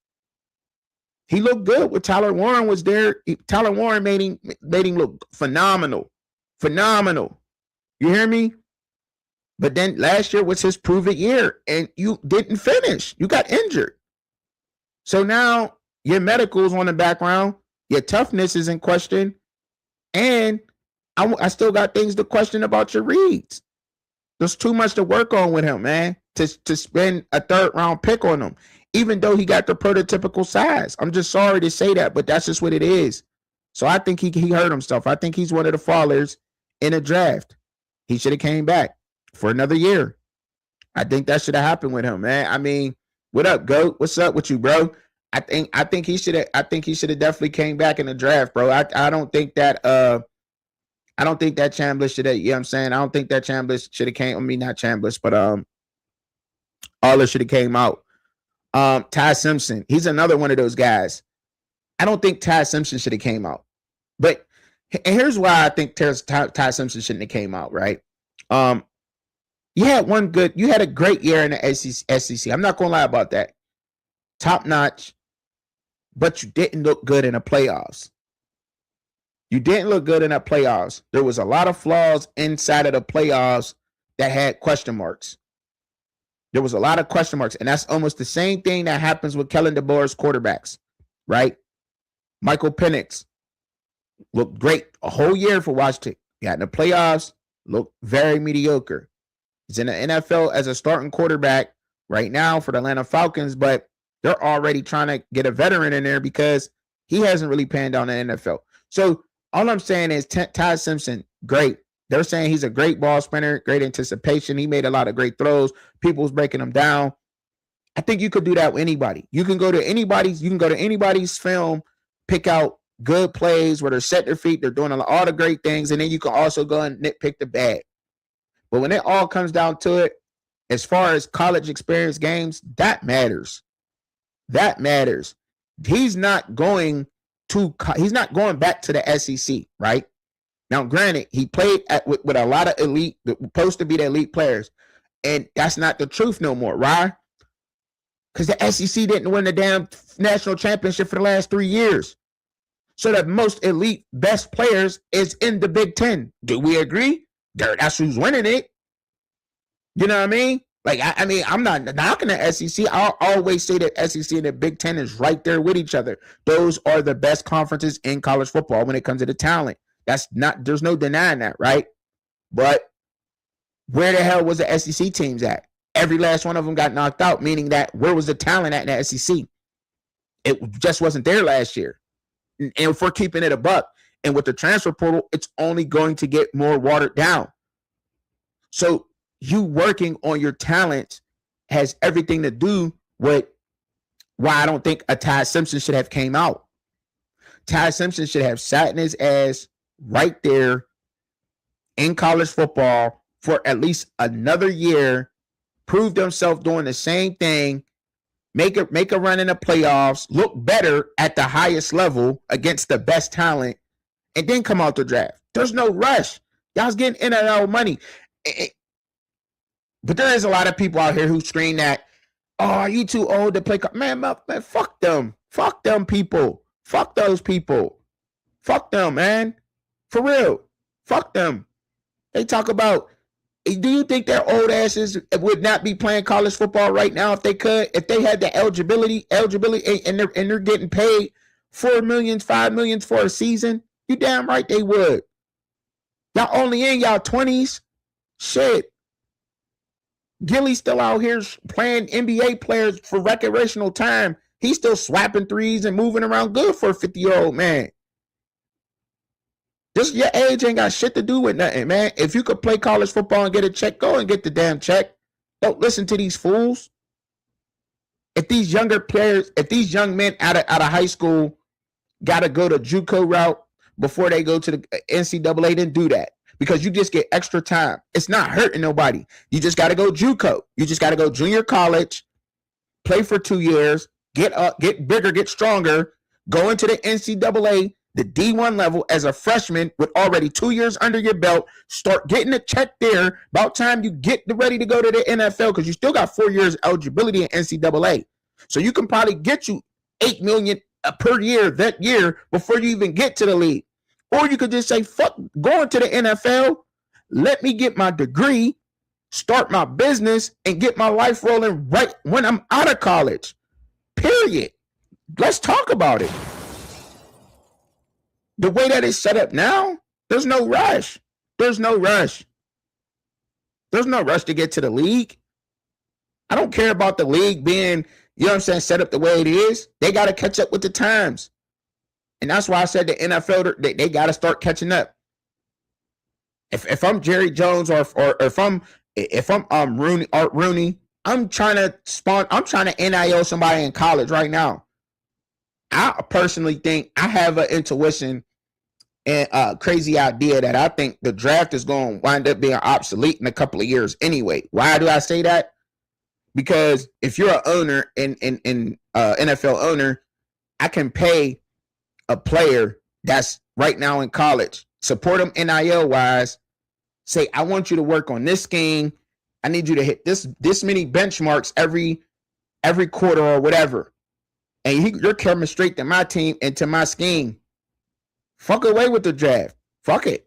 He looked good when Tyler Warren was there. Tyler Warren made him look phenomenal. Phenomenal. You hear me? But then last year was his prove-it year, and you didn't finish. You got injured. So now your medical's on the background. Your toughness is in question. And I still got things to question about your reads. There's too much to work on with him, man, to spend a 3rd-round pick on him, even though he got the prototypical size. I'm just sorry to say that, but that's just what it is. So I think he hurt himself. I think he's one of the fallers in a draft. He should have came back for another year. I think that should have happened with him, man. I mean, what up, GOAT? What's up with you, bro? I think he should have definitely came back in the draft, bro. I don't think that Chambliss should have, you know what I'm saying? I don't think that Chambliss should have came. I mean, not Chambliss, but Aller should have came out. Ty Simpson, he's another one of those guys. I don't think Ty Simpson should have came out. But and here's why I think Ty Simpson shouldn't have came out, right? You had a great year in the SEC. I'm not going to lie about that. Top notch, but you didn't look good in the playoffs. You didn't look good in the playoffs. There was a lot of flaws inside of the playoffs that had question marks. There was a lot of question marks, and that's almost the same thing that happens with Kellen DeBoer's quarterbacks, right? Michael Penix looked great a whole year for Washington. He got in the playoffs, looked very mediocre. He's in the NFL as a starting quarterback right now for the Atlanta Falcons, but they're already trying to get a veteran in there because he hasn't really panned out in the NFL. So all I'm saying is Ty Simpson, great. They're saying he's a great ball sprinter, great anticipation. He made a lot of great throws. People was breaking him down. I think you could do that with anybody. You can go to anybody's film, pick out good plays where they're set their feet, they're doing all the great things, and then you can also go and nitpick the bad. But when it all comes down to it, as far as college experience games, that matters. That matters. He's not going back to the SEC, right? Now, granted, he played with a lot of elite, supposed to be the elite players, and that's not the truth no more. Why? Because the SEC didn't win the damn national championship for the last 3 years. So the most elite, best players is in the Big Ten. Do we agree? That's who's winning it. You know what I mean? Like, I mean, I'm not knocking the SEC. I'll always say that SEC and the Big Ten is right there with each other. Those are the best conferences in college football when it comes to the talent. There's no denying that, right? But where the hell was the SEC teams at? Every last one of them got knocked out, meaning that where was the talent at in the SEC? It just wasn't there last year. And if we're keeping it a buck, And with the transfer portal, it's only going to get more watered down. So you working on your talent has everything to do with why I don't think a Ty Simpson should have came out. Ty Simpson should have sat in his ass right there in college football for at least another year, proved himself doing the same thing, make a run in the playoffs, look better at the highest level against the best talent, and then come out the draft. There's no rush. Y'all's getting NIL money. But there is a lot of people out here who scream that, oh, are you too old to play? Man, fuck them. Fuck them people. Fuck those people. Fuck them, man. For real. Fuck them. They talk about, do you think their old asses would not be playing college football right now if they could? If they had the eligibility, and they're getting paid $4 million, $5 million for a season? You damn right they would. Y'all only in y'all 20s. Shit. Gilly's still out here playing NBA players for recreational time. He's still swapping threes and moving around good for a 50-year-old man. This your age ain't got shit to do with nothing, man. If you could play college football and get a check, go and get the damn check. Don't listen to these fools. If these younger players, if these young men out of high school got to go the JUCO route before they go to the NCAA, then do that. Because you just get extra time. It's not hurting nobody. You just got to go JUCO. You just got to go junior college, play for 2 years, get up, get bigger, get stronger, go into the NCAA, the D1 level as a freshman with already 2 years under your belt, start getting a check there. About time you get ready to go to the NFL because you still got 4 years eligibility in NCAA. So you can probably get you $8 million per year that year before you even get to the league. Or you could just say, fuck going to the NFL. Let me get my degree, start my business, and get my life rolling right when I'm out of college. Period. Let's talk about it. The way that it's set up now, there's no rush. There's no rush. There's no rush to get to the league. I don't care about the league being, you know what I'm saying, set up the way it is. They got to catch up with the times. And that's why I said the NFL, they got to start catching up. If I'm Jerry Jones or if I'm Rooney, Art Rooney, I'm trying to NIL somebody in college right now. I personally think I have an intuition and a crazy idea that I think the draft is going to wind up being obsolete in a couple of years anyway. Why do I say that? Because if you're an owner in NFL owner, I can pay a player that's right now in college, support them NIL wise, say, I want you to work on this scheme. I need you to hit this many benchmarks every quarter or whatever. And you're coming straight to my team and to my scheme. Fuck away with the draft. Fuck it.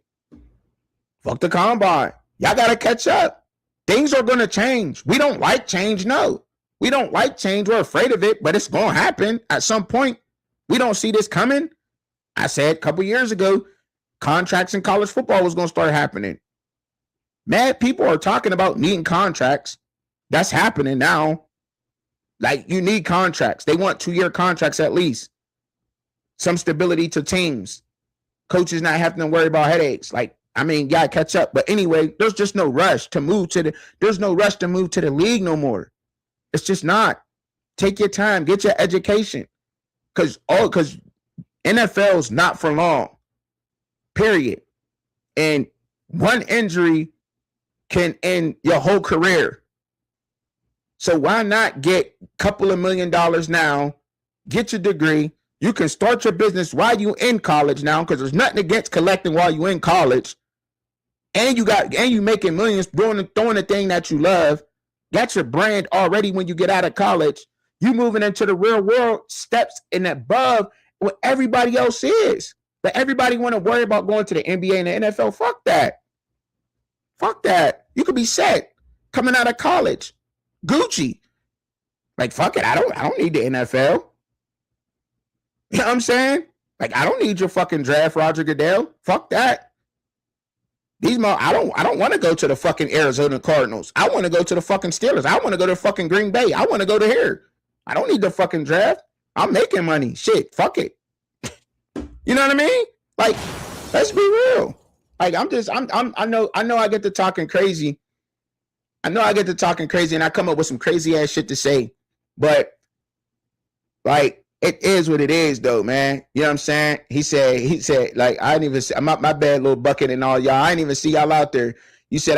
Fuck the combine. Y'all got to catch up. Things are going to change. We don't like change. No, we don't like change. We're afraid of it, but it's going to happen at some point. We don't see this coming. I said a couple years ago, contracts in college football was going to start happening. Mad people are talking about needing contracts. That's happening now. Like, you need contracts. They want 2-year contracts at least. Some stability to teams. Coaches not having to worry about headaches. Like, I mean, gotta catch up. But anyway, there's just no rush to move to the league no more. It's just not. Take your time. Get your education. Because NFL's not for long. Period. And one injury can end your whole career. So why not get a couple of $1 million now, get your degree. You can start your business while you in college now, because there's nothing against collecting while you in college. And you making millions throwing the thing that you love. Got your brand already when you get out of college. You moving into the real world, steps in above what everybody else is. But everybody want to worry about going to the NBA and the NFL. Fuck that. Fuck that. You could be set coming out of college. Gucci. Like, fuck it. I don't need the NFL. You know what I'm saying? Like, I don't need your fucking draft, Roger Goodell. Fuck that. I don't want to go to the fucking Arizona Cardinals. I want to go to the fucking Steelers. I want to go to fucking Green Bay. I want to go to here. I don't need the fucking draft. I'm making money. Shit, fuck it. You know what I mean? Like, Let's be real. Like I know I get to talking crazy. I know I get to talking crazy and I come up with some crazy ass shit to say, but like it is what it is though, man. You know what I'm saying? He said, like, I didn't even see my bad little bucket and all y'all. I didn't even see y'all out there. He said,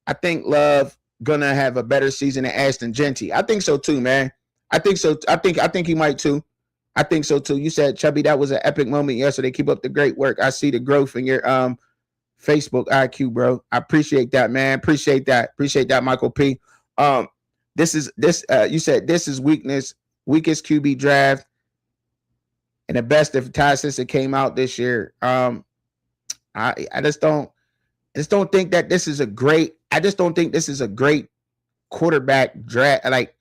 I think Love gonna have a better season than Ashton Jeanty. I think so too, man. I think so. I think he might too. I think so too. You said, Chubby, that was an epic moment yesterday. Keep up the great work. I see the growth in your Facebook IQ, bro. I appreciate that, man. Appreciate that, Michael P. You said this is weakest QB draft and the best of Ty since it came out this year. I just don't think that this is a great. I just don't think this is a great quarterback draft. Like,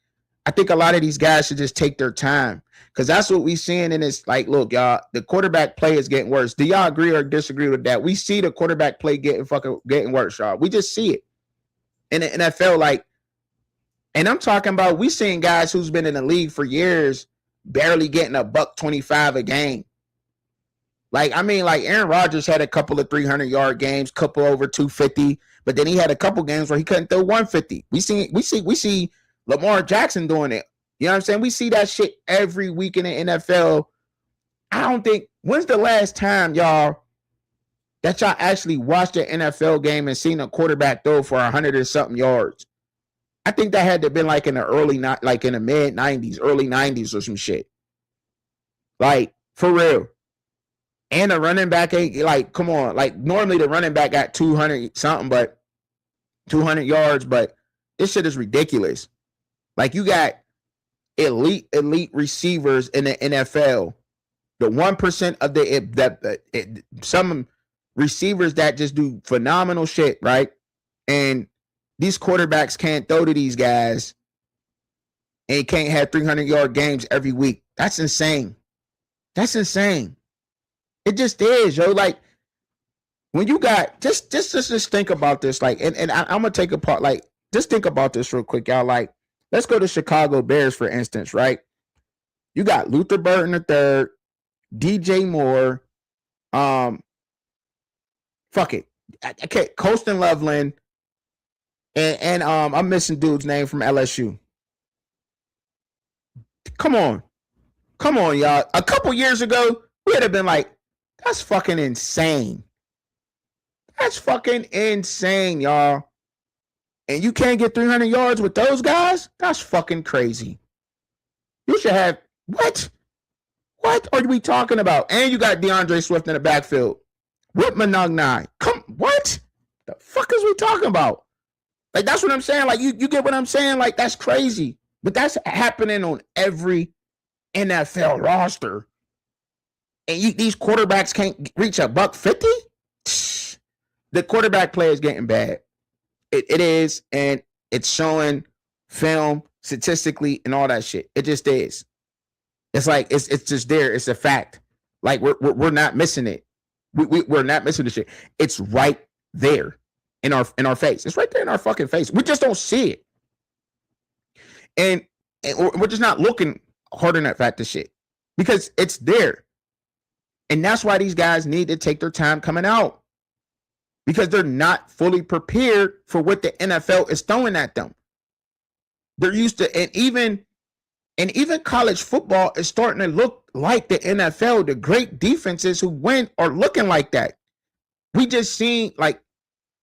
I think a lot of these guys should just take their time because that's what we're seeing. And it's like, look, y'all, the quarterback play is getting worse. Do y'all agree or disagree with that? We see the quarterback play getting worse, y'all. We just see it in the NFL. Like, and I'm talking about we seeing guys who's been in the league for years barely getting $125 a game. Like, I mean, like Aaron Rodgers had a couple of 300-yard games, couple over 250, but then he had a couple games where he couldn't throw 150. We see Lamar Jackson doing it. You know what I'm saying? We see that shit every week in the NFL. I don't think, when's the last time, y'all, that y'all actually watched an NFL game and seen a quarterback throw for 100 or something yards? I think that had to have been like in the mid 90s, early 90s or some shit. Like, for real. And the running back ain't, like, come on. Like, normally the running back got 200 something, but 200 yards, but this shit is ridiculous. Like, you got elite receivers in the NFL. The 1% of some receivers that just do phenomenal shit, right? And these quarterbacks can't throw to these guys and can't have 300-yard games every week. That's insane. That's insane. It just is, yo. Like, when you got just think about this, like, and I'm gonna take apart, like, just think about this real quick, y'all. Like, let's go to Chicago Bears, for instance, right? You got Luther Burton III, DJ Moore, Colston Loveland, and I'm missing dude's name from LSU. Come on, y'all. A couple years ago, we'd have been like, that's fucking insane. That's fucking insane, y'all. And you can't get 300 yards with those guys? That's fucking crazy. You should have, what? What are we talking about? And you got DeAndre Swift in the backfield. Whit Monogny. What? The fuck is we talking about? Like, that's what I'm saying. Like, you get what I'm saying? Like, that's crazy. But that's happening on every NFL roster. And these quarterbacks can't reach $150? The quarterback play is getting bad. It is, and it's showing film, statistically, and all that shit. It just is. It's like it's just there. It's a fact. Like, we're not missing it. We're not missing the shit. It's right there in our face. It's right there in our fucking face. We just don't see it, and we're just not looking hard enough at the shit because it's there. And that's why these guys need to take their time coming out because they're not fully prepared for what the NFL is throwing at them. They're used to, and even college football is starting to look like the NFL. The great defenses who win are looking like that. We just seen, like,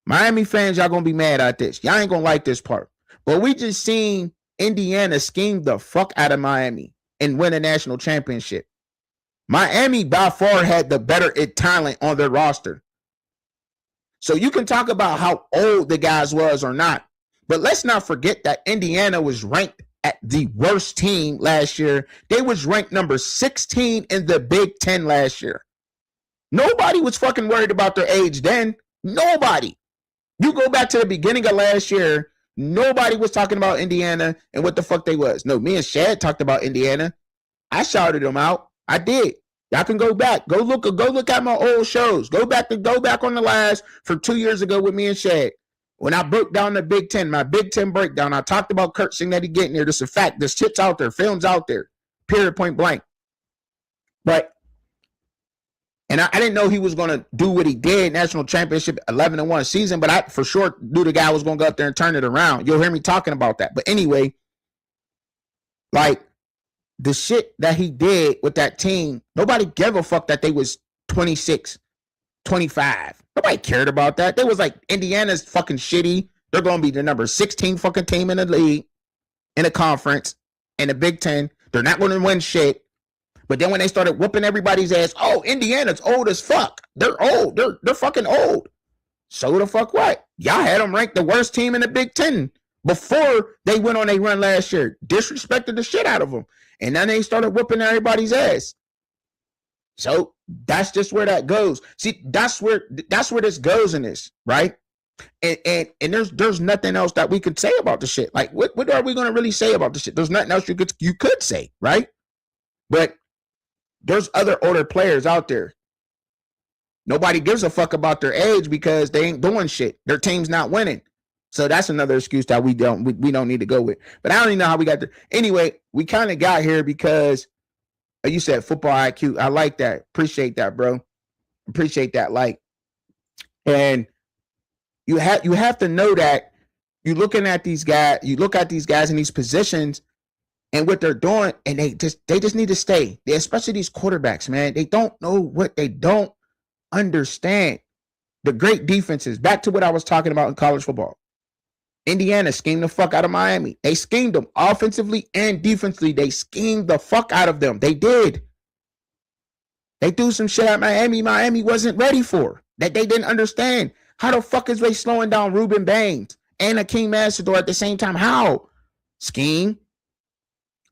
Miami fans, y'all gonna be mad at this. Y'all ain't gonna like this part. But we just seen Indiana scheme the fuck out of Miami and win a national championship. Miami by far had the better talent on their roster. So you can talk about how old the guys was or not, but let's not forget that Indiana was ranked at the worst team last year. They was ranked number 16 in the Big Ten last year. Nobody was fucking worried about their age then. Nobody. You go back to the beginning of last year, nobody was talking about Indiana and what the fuck they was. No, me and Shad talked about Indiana. I shouted them out. I did. Y'all can go back. Go look at my old shows. Go back on the last from 2 years ago with me and Shad. When I broke down the Big Ten, my Big Ten breakdown, I talked about Kurt Cincinnati getting there. This is a fact. There's shit's out there. Film's out there. Period, point blank. But And I didn't know he was going to do what he did, national championship, 11-1 season, but I for sure knew the guy was going to go up there and turn it around. You'll hear me talking about that. But anyway, like the shit that he did with that team, nobody gave a fuck that they was 26, 25. Nobody cared about that. They was like, Indiana's fucking shitty. They're going to be the number 16 fucking team in the league, in a conference, in the Big Ten. They're not going to win shit. But then when they started whooping everybody's ass, oh, Indiana's old as fuck. They're old. They're fucking old. So the fuck what? Y'all had them ranked the worst team in the Big Ten before they went on a run last year. Disrespected the shit out of them. And then they started whooping everybody's ass. So that's just where that goes. See, that's where this goes in this, right? And there's nothing else that we could say about the shit. Like, what are we going to really say about the shit? There's nothing else you could say, right? But there's other older players out there. Nobody gives a fuck about their age because they ain't doing shit. Their team's not winning. So that's another excuse that we don't need to go with. But I don't even know how we got there. Anyway, we kind of got here because you said football IQ. I like that. Appreciate that, bro. Appreciate that. Like, and you have to know that you're looking at these guys. You look at these guys in these positions and what they're doing, and they just need to stay. Especially these quarterbacks, man. They don't know what they don't understand. The great defenses. Back to what I was talking about in college football. Indiana schemed the fuck out of Miami. They schemed them offensively and defensively. They schemed the fuck out of them. They did. They threw some shit at Miami. Miami wasn't ready for. That they didn't understand. How the fuck is they slowing down Ruben Baines and Akeem Massador at the same time? How? Scheme.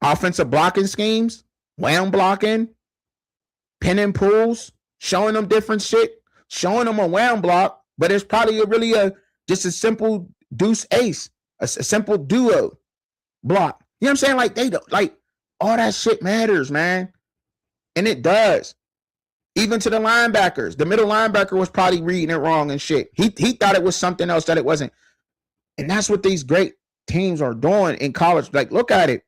Offensive blocking schemes. Wham blocking. Pin and pulls. Showing them different shit. Showing them a wham block. But it's probably just a simple deuce ace. A simple duo block. You know what I'm saying? Like, they don't, like, all that shit matters, man. And it does. Even to the linebackers. The middle linebacker was probably reading it wrong and shit. He thought it was something else that it wasn't. And that's what these great teams are doing in college. Like, look at it.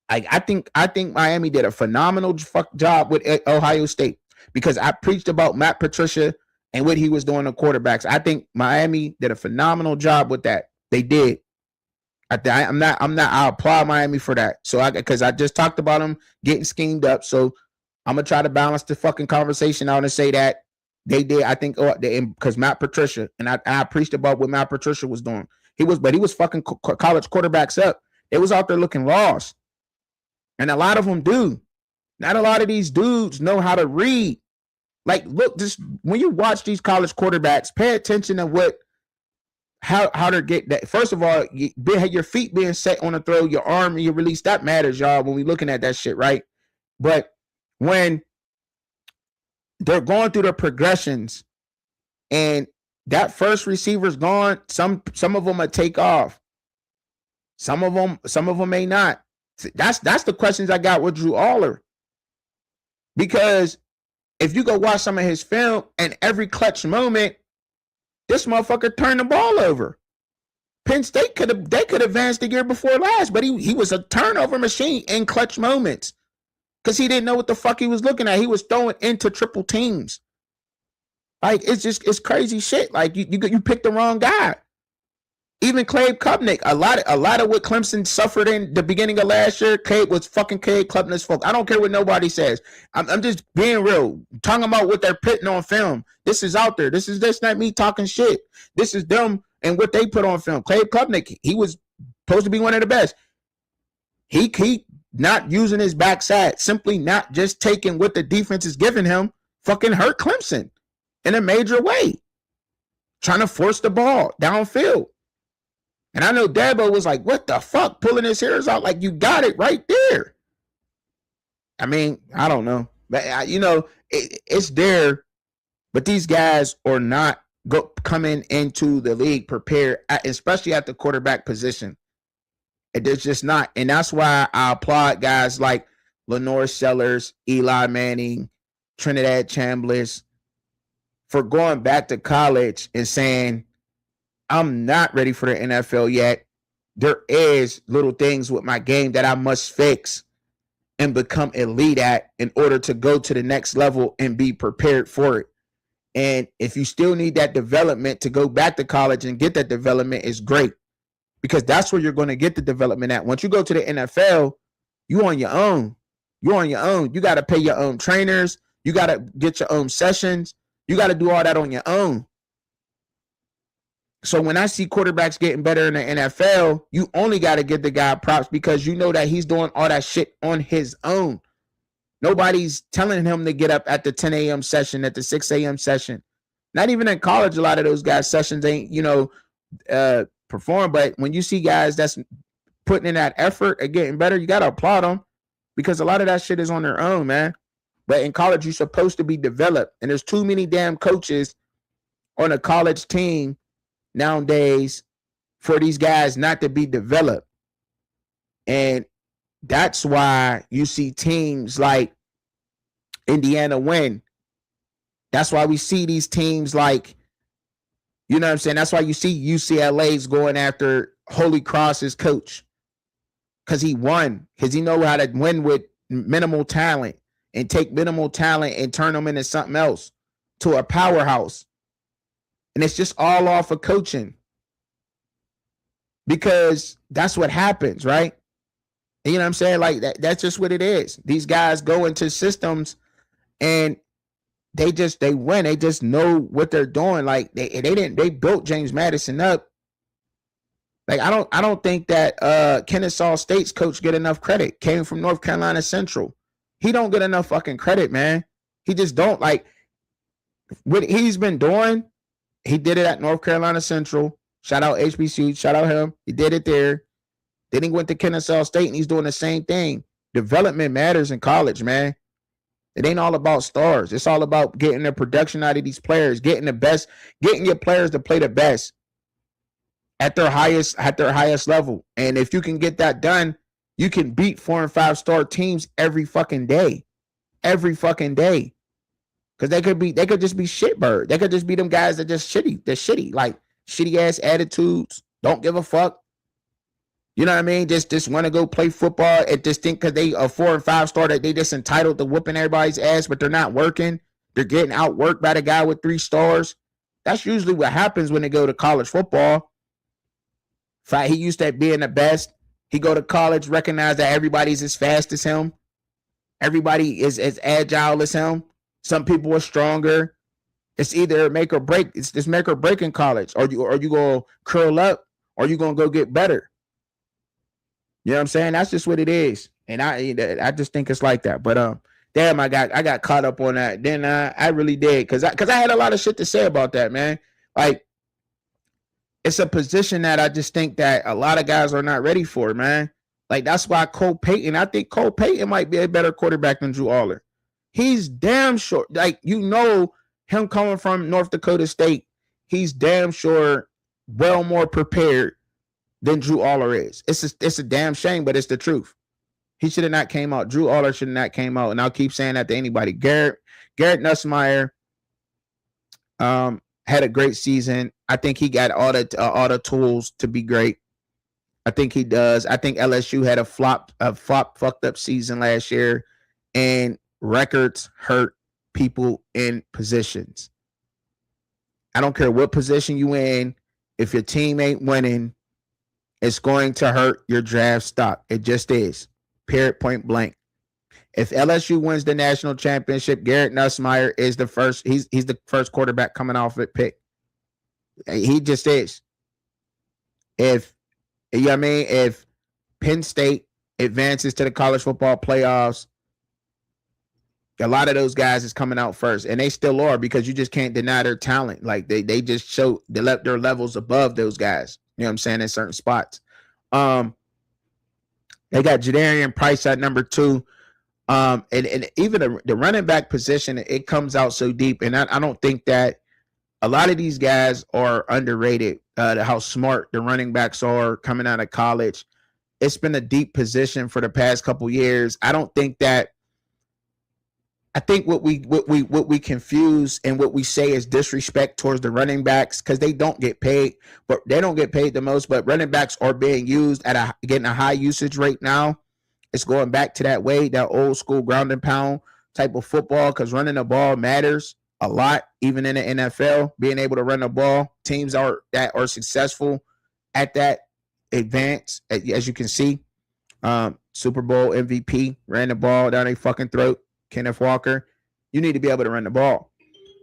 I think Miami did a phenomenal job with Ohio State because I preached about Matt Patricia and what he was doing to quarterbacks. I think Miami did a phenomenal job with that. They did. I applaud Miami for that. So because I just talked about them getting schemed up. So I'm gonna try to balance the fucking conversation out and say that they did. I think because Matt Patricia, and I preached about what Matt Patricia was doing. He was fucking college quarterbacks up. They was out there looking lost, and a lot of them do. Not a lot of these dudes know how to read. Like, look, just when you watch these college quarterbacks, pay attention to how they're getting that. First of all, your feet being set on the throw, your arm and your release, that matters, y'all, when we looking at that shit, right? But when they're going through the progressions and that first receiver's gone, some of them will take off. Some of them may not. That's the questions I got with Drew Allar. Because if you go watch some of his film and every clutch moment, this motherfucker turned the ball over. Penn State could advance the year before last, but he was a turnover machine in clutch moments because he didn't know what the fuck he was looking at. He was throwing into triple teams. Like, it's crazy shit. Like, you picked the wrong guy. Even Caleb Klubnik, a lot of what Clemson suffered in the beginning of last year, was fucking Caleb Klubnik's fault. I don't care what nobody says. I'm just being real, talking about what they're putting on film. This is out there. This not me talking shit. This is them and what they put on film. Caleb Klubnik, he was supposed to be one of the best. He not using his backside, simply not just taking what the defense is giving him, fucking hurt Clemson in a major way. Trying to force the ball downfield. And I know Dabo was like, what the fuck? Pulling his hairs out like you got it right there. I mean, I don't know. But, it's there. But these guys are not coming into the league prepared, especially at the quarterback position. It's just not. And that's why I applaud guys like Lenore Sellers, Eli Manning, Trinidad Chambliss for going back to college and saying, I'm not ready for the NFL yet. There is little things with my game that I must fix. and become elite at in order to go to the next level and be prepared for it. And if you still need that development to go back to college and get that development, is great, because that's where you're going to get the development at. Once you go to the NFL, you on your own. You're on your own. You got to pay your own trainers. You got to get your own sessions. You got to do all that on your own. So when I see quarterbacks getting better in the NFL, you only got to give the guy props because you know that he's doing all that shit on his own. Nobody's telling him to get up at the 10 a.m. session, at the 6 a.m. session. Not even in college, a lot of those guys' sessions ain't, perform. But when you see guys that's putting in that effort at getting better, you got to applaud them, because a lot of that shit is on their own, man. But in college, you're supposed to be developed. And there's too many damn coaches on a college team nowadays for these guys not to be developed. And that's why you see teams like Indiana win. That's why we see these teams like, you know what I'm saying? That's why you see UCLA's going after Holy Cross's coach, because he won, because he know how to win with minimal talent and take minimal talent and turn them into something else, to a powerhouse. And it's just all off of coaching, because that's what happens, right? And you know what I'm saying? Like that's just what it is. These guys go into systems and they win. They just know what they're doing. Like they built James Madison up. Like I don't think that Kennesaw State's coach get enough credit. Came from North Carolina Central. He don't get enough fucking credit, man. He just don't. Like what he's been doing. He did it at North Carolina Central. Shout out HBCU. Shout out him. He did it there. Then he went to Kennesaw State and he's doing the same thing. Development matters in college, man. It ain't all about stars. It's all about getting the production out of these players, getting the best, getting your players to play the best at their highest level. And if you can get that done, you can beat 4 and 5 star teams every fucking day. Every fucking day. Because they could just be shitbird. They could just be them guys that just shitty. They're shitty. Like shitty ass attitudes. Don't give a fuck. You know what I mean? Just want to go play football and just think because they are 4 and 5 star that they just entitled to whooping everybody's ass, but they're not working. They're getting outworked by the guy with 3 stars. That's usually what happens when they go to college football. He used to being the best. He go to college, recognize that everybody's as fast as him. Everybody is as agile as him. Some people are stronger. It's either make or break. It's just make or break in college. Or you gonna curl up, or you gonna go get better. You know what I'm saying? That's just what it is. And I just think it's like that. But damn, I got caught up on that. Then I really did, because I had a lot of shit to say about that, man. Like it's a position that I just think that a lot of guys are not ready for, man. Like that's why Cole Payton, I think Cole Payton might be a better quarterback than Drew Aller. He's damn sure, like, you know, him coming from North Dakota State, he's damn sure well more prepared than Drew Aller is. It's a damn shame, but it's the truth. He should have not came out. Drew Aller should have not came out. And I'll keep saying that to anybody. Garrett Nussmeier had a great season. I think he got all the tools to be great. I think he does. I think LSU had a fucked up season last year, and records hurt people in positions. I don't care what position you in. If your team ain't winning, it's going to hurt your draft stock. It just is. Period, point blank. If LSU wins the national championship, Garrett Nussmeier is the first. He's the first quarterback coming off at pick. He just is. If you know what I mean, if Penn State advances to the college football playoffs, a lot of those guys is coming out first, and they still are, because you just can't deny their talent. Like they just show their levels above those guys. You know what I'm saying, in certain spots. They got Jadarian Price at number 2. And even the running back position, it comes out so deep. And I don't think that a lot of these guys are underrated, how smart the running backs are coming out of college. It's been a deep position for the past couple years. I think what we confuse and what we say is disrespect towards the running backs, because they don't get paid, but they don't get paid the most. But running backs are being used getting a high usage rate now. It's going back to that way, that old school ground and pound type of football, because running the ball matters a lot, even in the NFL. Being able to run the ball, teams that are successful at that advance, as you can see. Super Bowl MVP ran the ball down their fucking throat. Kenneth Walker. You need to be able to run the ball.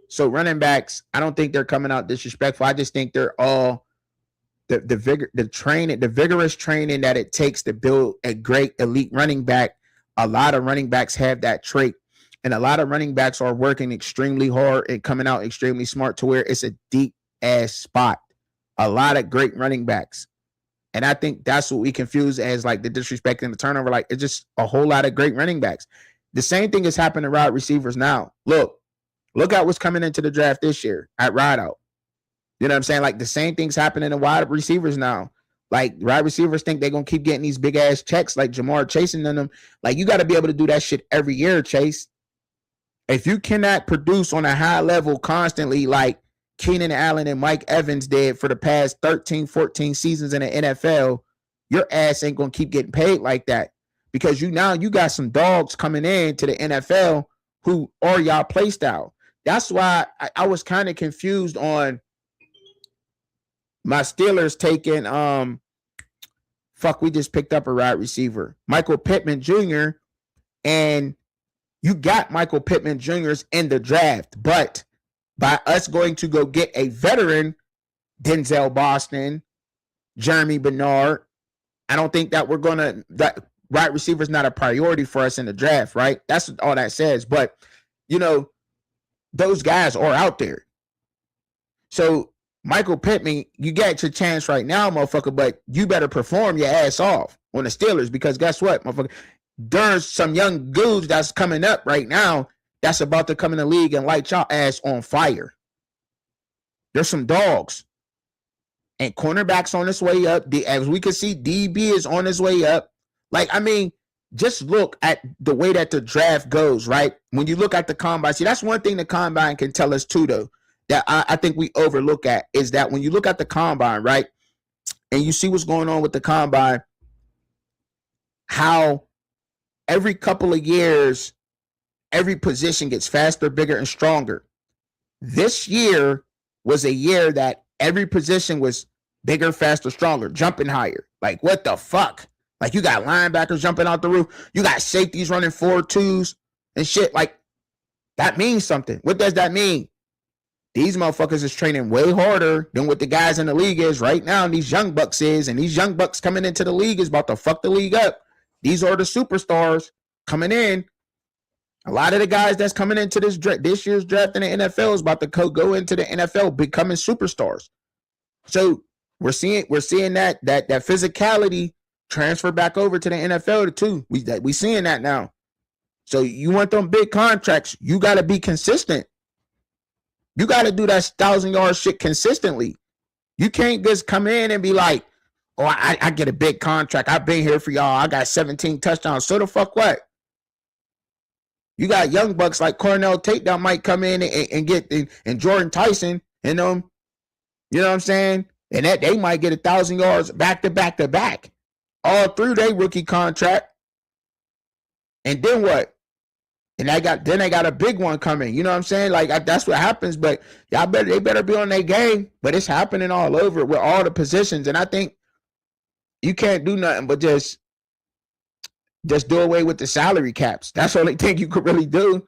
So running backs, I don't think they're coming out disrespectful. I just think they're all the vigorous training that it takes to build a great elite running back. A lot of running backs have that trait, and a lot of running backs are working extremely hard and coming out extremely smart to where it's a deep ass spot. A lot of great running backs. And I think that's what we confuse as like the disrespect and the turnover. Like, it's just a whole lot of great running backs. The same thing is happening to wide receivers now. Look at what's coming into the draft this year at wideout. You know what I'm saying? Like, the same thing's happening to wide receivers now. Like, wide receivers think they're going to keep getting these big ass checks like Jamar chasing them. Like, you got to be able to do that shit every year, Chase. If you cannot produce on a high level constantly like Keenan Allen and Mike Evans did for the past 13, 14 seasons in the NFL, your ass ain't going to keep getting paid like that, because you got some dogs coming in to the NFL who are y'all play style. That's why I was kind of confused on my Steelers taking we just picked up a wide receiver, Michael Pittman Jr., and you got Michael Pittman Jr.'s in the draft, but by us going to go get a veteran, Denzel Boston, Jeremy Bernard, I don't think that that wide receiver is not a priority for us in the draft, right? That's all that says. But, those guys are out there. So Michael Pittman, you got your chance right now, motherfucker, but you better perform your ass off on the Steelers, because guess what, motherfucker? There's some young dudes that's coming up right now that's about to come in the league and light y'all ass on fire. There's some dogs. And cornerbacks on his way up. As we can see, DB is on his way up. Like, I mean, just look at the way that the draft goes, right? When you look at the combine, see, that's one thing the combine can tell us too, though, that I think we overlook at, is that when you look at the combine, right, and you see what's going on with the combine, how every couple of years, every position gets faster, bigger, and stronger. This year was a year that every position was bigger, faster, stronger, jumping higher. Like, what the fuck? Like, you got linebackers jumping out the roof. You got safeties running 4.2s and shit. Like, that means something. What does that mean? These motherfuckers is training way harder than what the guys in the league is right now. And these young bucks is, and these young bucks coming into the league is about to fuck the league up. These are the superstars coming in. A lot of the guys that's coming into this year's draft in the NFL is about to go into the NFL becoming superstars. So we're seeing that physicality transfer back over to the NFL too. We seeing that now. So you want them big contracts, you got to be consistent. You got to do that 1,000-yard shit consistently. You can't just come in and be like, oh, I get a big contract. I've been here for y'all. I got 17 touchdowns. So the fuck what? You got young bucks like Cornell Tate that might come in and get and Jordan Tyson and them. You know what I'm saying? And that they might get 1,000 yards back to back to back, all through their rookie contract. And then what? And they got a big one coming. You know what I'm saying? Like, that's what happens. But they better be on their game. But it's happening all over with all the positions. And I think you can't do nothing but just do away with the salary caps. That's the only thing you could really do.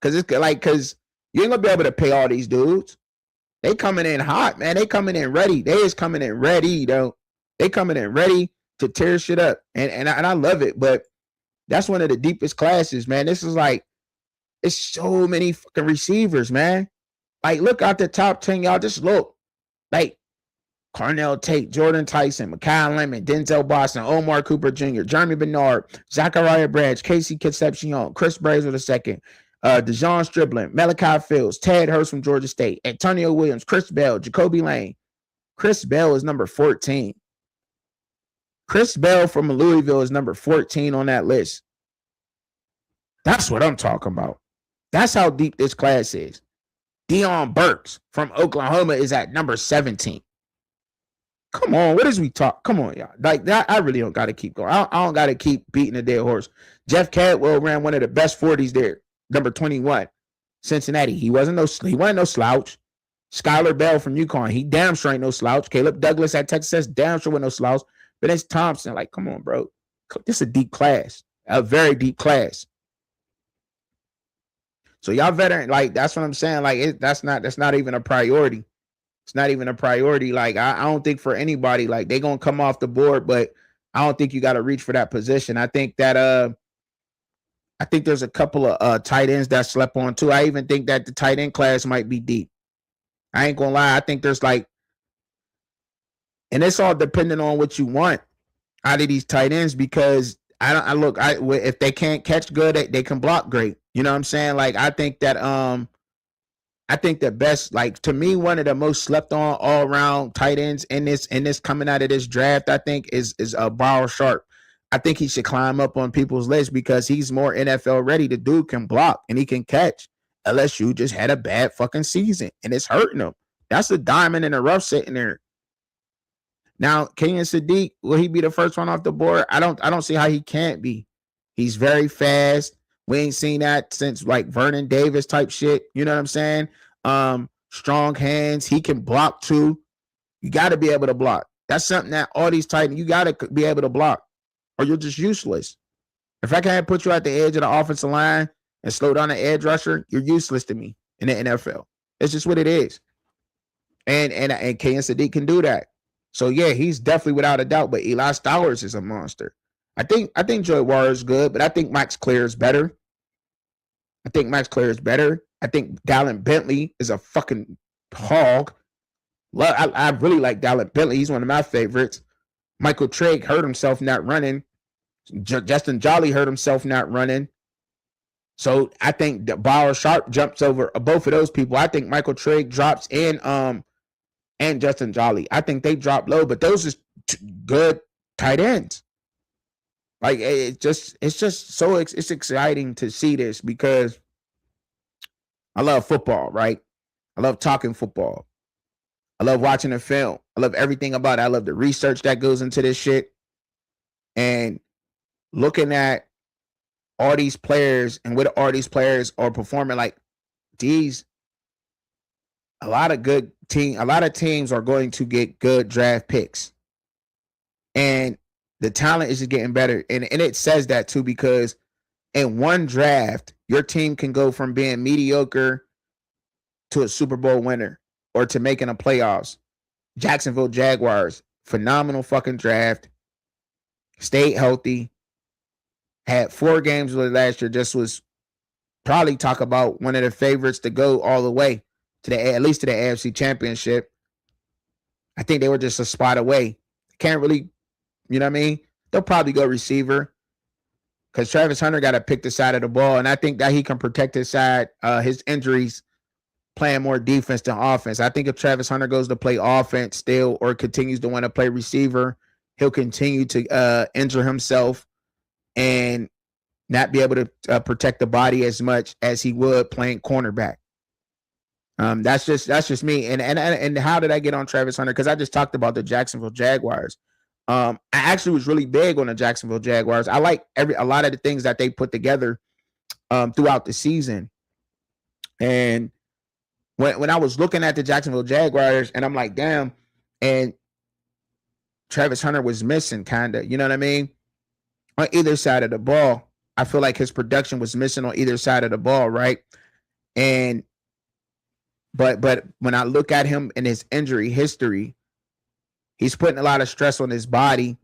Because you ain't gonna be able to pay all these dudes. They coming in hot, man. They coming in ready. They is coming in ready, though. They coming in ready to tear shit up. And I love it. But that's one of the deepest classes, man. This is like, it's so many fucking receivers, man. Like, look out the top 10, y'all. Just look. Like, Cornell Tate, Jordan Tyson, Mekhi Lemon, Denzel Boston, Omar Cooper Jr., Jeremy Bernard, Zachariah Branch, Casey Concepcion, Chris Brazier II, Dejon Striblin, Malachi Fields, Ted Hurst from Georgia State, Antonio Williams, Chris Bell, Jacoby Lane. Chris Bell is number 14. Chris Bell from Louisville is number 14 on that list. That's what I'm talking about. That's how deep this class is. Deion Burks from Oklahoma is at number 17. Come on, what is we talk? Come on, y'all. Like that, I really don't got to keep going. I don't got to keep beating a dead horse. Jeff Cadwell ran one of the best 40s there, number 21, Cincinnati. He wasn't no slouch. Skylar Bell from UConn, he damn sure ain't no slouch. Caleb Douglas at Texas, damn sure wasn't no slouch. But it's Thompson. Like, come on, bro. This is a deep class, a very deep class. So y'all veteran, like that's what I'm saying. Like that's not even a priority. It's not even a priority. Like I don't think for anybody, like they gonna come off the board, but I don't think you got to reach for that position. I think that I think there's a couple of tight ends that slept on too. I even think that the tight end class might be deep. I ain't gonna lie. I think there's like, and it's all depending on what you want out of these tight ends because if they can't catch good, they can block great. You know what I'm saying? Like I think that the best, like to me, one of the most slept on all around tight ends in this coming out of this draft, I think is Barrow Sharp. I think he should climb up on people's list because he's more NFL ready. The dude can block and he can catch. LSU just had a bad fucking season and it's hurting them. That's a diamond in the rough sitting there. Now, Kenyon Sadiq, will he be the first one off the board? I don't see how he can't be. He's very fast. We ain't seen that since like Vernon Davis type shit. You know what I'm saying? Strong hands. He can block too. You got to be able to block. That's something that all these tight ends, you got to be able to block or you're just useless. If I can't put you at the edge of the offensive line and slow down the edge rusher, you're useless to me in the NFL. It's just what it is. And Kenyon Sadiq can do that. So yeah, he's definitely without a doubt. But Eli Stowers is a monster. I think Joey Warner is good, but I think Max Clear is better. I think Dallin Bentley is a fucking hog. I really like Dallin Bentley. He's one of my favorites. Michael Trigg hurt himself not running. Justin Jolly hurt himself not running. So I think that Barrow Sharp jumps over both of those people. I think Michael Trigg drops in and Justin Jolly. I think they drop low, but those are good tight ends. Like it's just so it's exciting to see this because I love football, right? I love talking football. I love watching the film. I love everything about it. I love the research that goes into this shit. And looking at all these players and what all these players are performing, like a lot of teams are going to get good draft picks. And the talent is just getting better. And it says that too, because in one draft, your team can go from being mediocre to a Super Bowl winner or to making a playoffs. Jacksonville Jaguars, phenomenal fucking draft. Stayed healthy. Had 4 games last year. Just was probably talk about one of the favorites to go all the way to at least to the AFC Championship. I think they were just a spot away. Can't really, you know what I mean? They'll probably go receiver because Travis Hunter got to pick the side of the ball, and I think that he can protect his side, his injuries, playing more defense than offense. I think if Travis Hunter goes to play offense still or continues to want to play receiver, he'll continue to injure himself and not be able to protect the body as much as he would playing cornerback. That's just me. And how did I get on Travis Hunter? Because I just talked about the Jacksonville Jaguars. I actually was really big on the Jacksonville Jaguars. I like a lot of the things that they put together throughout the season. And when I was looking at the Jacksonville Jaguars, and I'm like, damn, and Travis Hunter was missing, kind of, you know what I mean? On either side of the ball, I feel like his production was missing on either side of the ball, right? And but when I look at him in his injury history, he's putting a lot of stress on his body.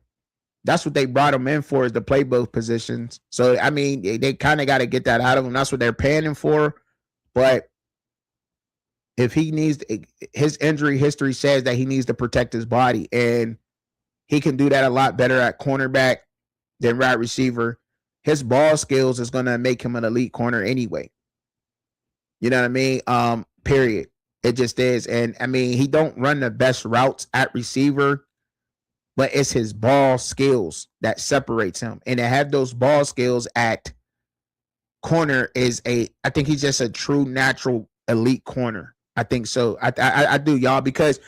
That's what they brought him in for, is to play both positions. So, I mean, they kind of got to get that out of him. That's what they're paying him for. But if he needs, his injury history says that he needs to protect his body. And he can do that a lot better at cornerback than wide receiver. His ball skills is going to make him an elite corner anyway. You know what I mean? Period. It just is. And I mean, he don't run the best routes at receiver, but it's his ball skills that separates him. And to have those ball skills at corner I think he's just a true natural elite corner. I think so. I do, y'all, because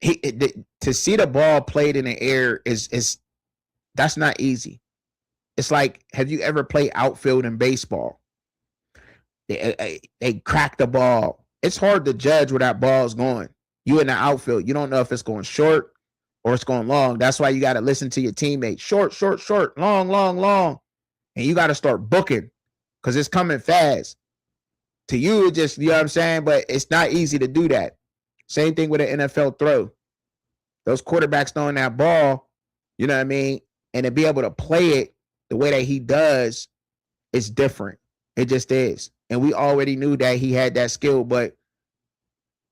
To see the ball played in the air is that's not easy. It's like, have you ever played outfield in baseball? They crack the ball. It's hard to judge where that ball is going. You in the outfield, you don't know if it's going short or it's going long. That's why you got to listen to your teammates. Short, short, short, long, long, long. And you got to start booking because it's coming fast. To you, just, you know what I'm saying? But it's not easy to do that. Same thing with an NFL throw. Those quarterbacks throwing that ball, you know what I mean? And to be able to play it the way that he does, it's different. It just is. And we already knew that he had that skill, but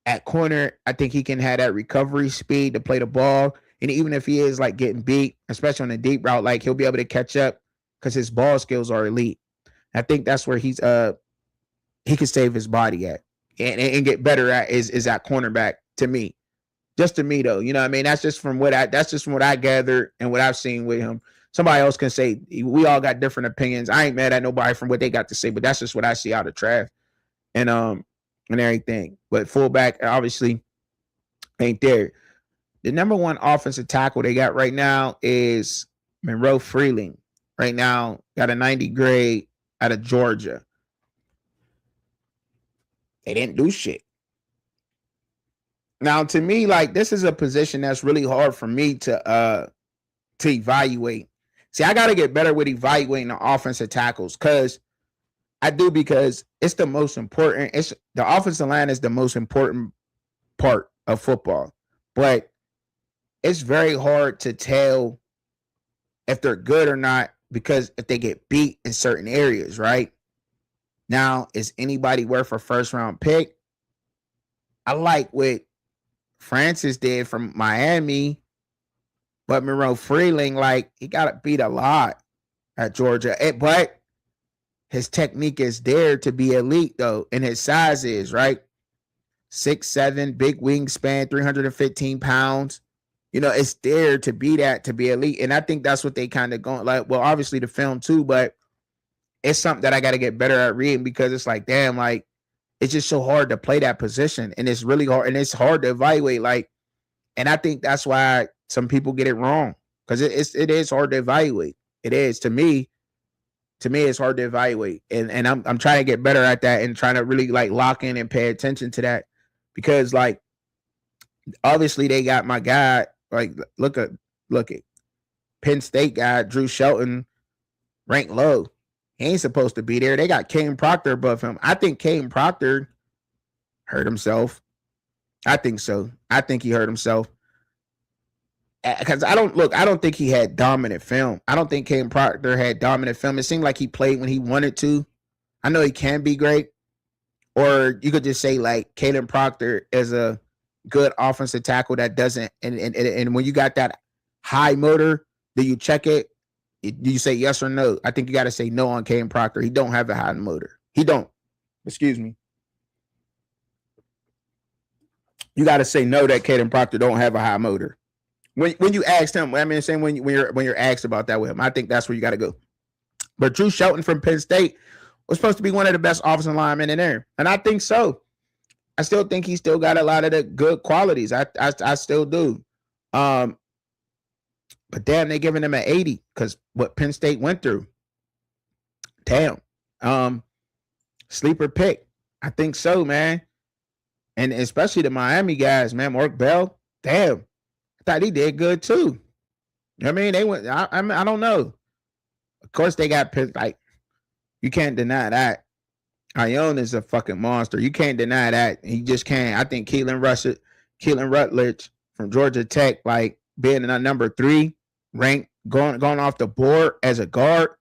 at corner, I think he can have that recovery speed to play the ball. And even if he is like getting beat, especially on the deep route, like he'll be able to catch up because his ball skills are elite. I think that's where he can save his body at and get better at is at cornerback to me. Just to me though, you know what I mean? That's just from what I gathered and what I've seen with him. Somebody else can say, we all got different opinions. I ain't mad at nobody from what they got to say, but that's just what I see out of Trav and everything. But fullback obviously ain't there. The number one offensive tackle they got right now is Monroe Freeling. Right now, got a 90 grade out of Georgia. They didn't do shit. Now, to me, like, this is a position that's really hard for me to evaluate. See, I got to get better with evaluating the offensive tackles because it's the most important. It's the offensive line is the most important part of football, but it's very hard to tell if they're good or not because if they get beat in certain areas, right? Now, is anybody worth a first round pick? I like what Francis did from Miami. But Monroe Freeling, like, he got beat a lot at Georgia. But his technique is there to be elite, though. And his size is, right? 6'7", big wingspan, 315 pounds. You know, it's there to be that, to be elite. And I think that's what they kind of going, like, well, obviously the film too, but it's something that I got to get better at reading because it's like, damn, like, it's just so hard to play that position. And it's really hard. And it's hard to evaluate, like, and I think that's why some people get it wrong because it is hard to evaluate. It is to me, it's hard to evaluate, and I'm trying to get better at that and trying to really like lock in and pay attention to that because like obviously they got my guy like look at Penn State guy Drew Shelton ranked low. He ain't supposed to be there. They got Kane Proctor above him. I think Kane Proctor hurt himself. I think so. I think he hurt himself. Because I don't think he had dominant film. I don't think Kane Proctor had dominant film. It seemed like he played when he wanted to. I know he can be great. Or you could just say like Kalen Proctor is a good offensive tackle that doesn't and when you got that high motor, do you check it? Do you say yes or no? I think you got to say no on Kane Proctor. He don't have a high motor. He don't. Excuse me. You got to say no that Kalen Proctor don't have a high motor. When you asked him, I mean, saying when you're asked about that with him, I think that's where you got to go. But Drew Shelton from Penn State was supposed to be one of the best offensive linemen in there, and I think so. I still think he still got a lot of the good qualities. I still do. But damn, they giving him an 80 because what Penn State went through. Damn. Sleeper pick. I think so, man. And especially the Miami guys, man. Mark Bell. Damn. Thought he did good too. I mean, they went. I don't know. Of course, they got pissed. Like, you can't deny that. Ione is a fucking monster. You can't deny that. He just can't. I think Keelan Rutledge from Georgia Tech, like being in a number 3 ranked, going off the board as a guard,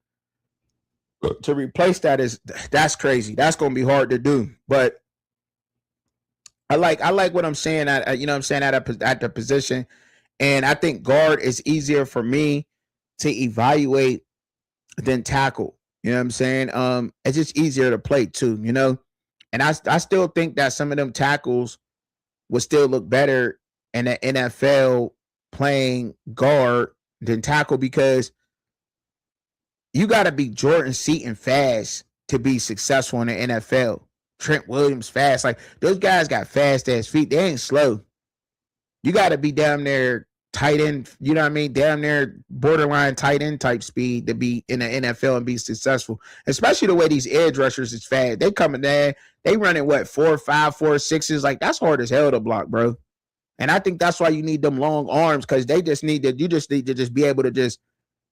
to replace that's crazy. That's gonna be hard to do. But I like what I'm saying. At you know what I'm saying at the position. And I think guard is easier for me to evaluate than tackle. You know what I'm saying? It's just easier to play too, you know? And I still think that some of them tackles would still look better in the NFL playing guard than tackle because you got to be Jordan Seaton fast to be successful in the NFL. Trent Williams fast. Like, those guys got fast ass feet. They ain't slow. You got to be damn near tight end, you know what I mean? Damn near borderline tight end type speed to be in the NFL and be successful. Especially the way these edge rushers is fast. They coming there, they running what, 4.5, 4.6s. Like, that's hard as hell to block, bro. And I think that's why you need them long arms, because you just need to just be able to just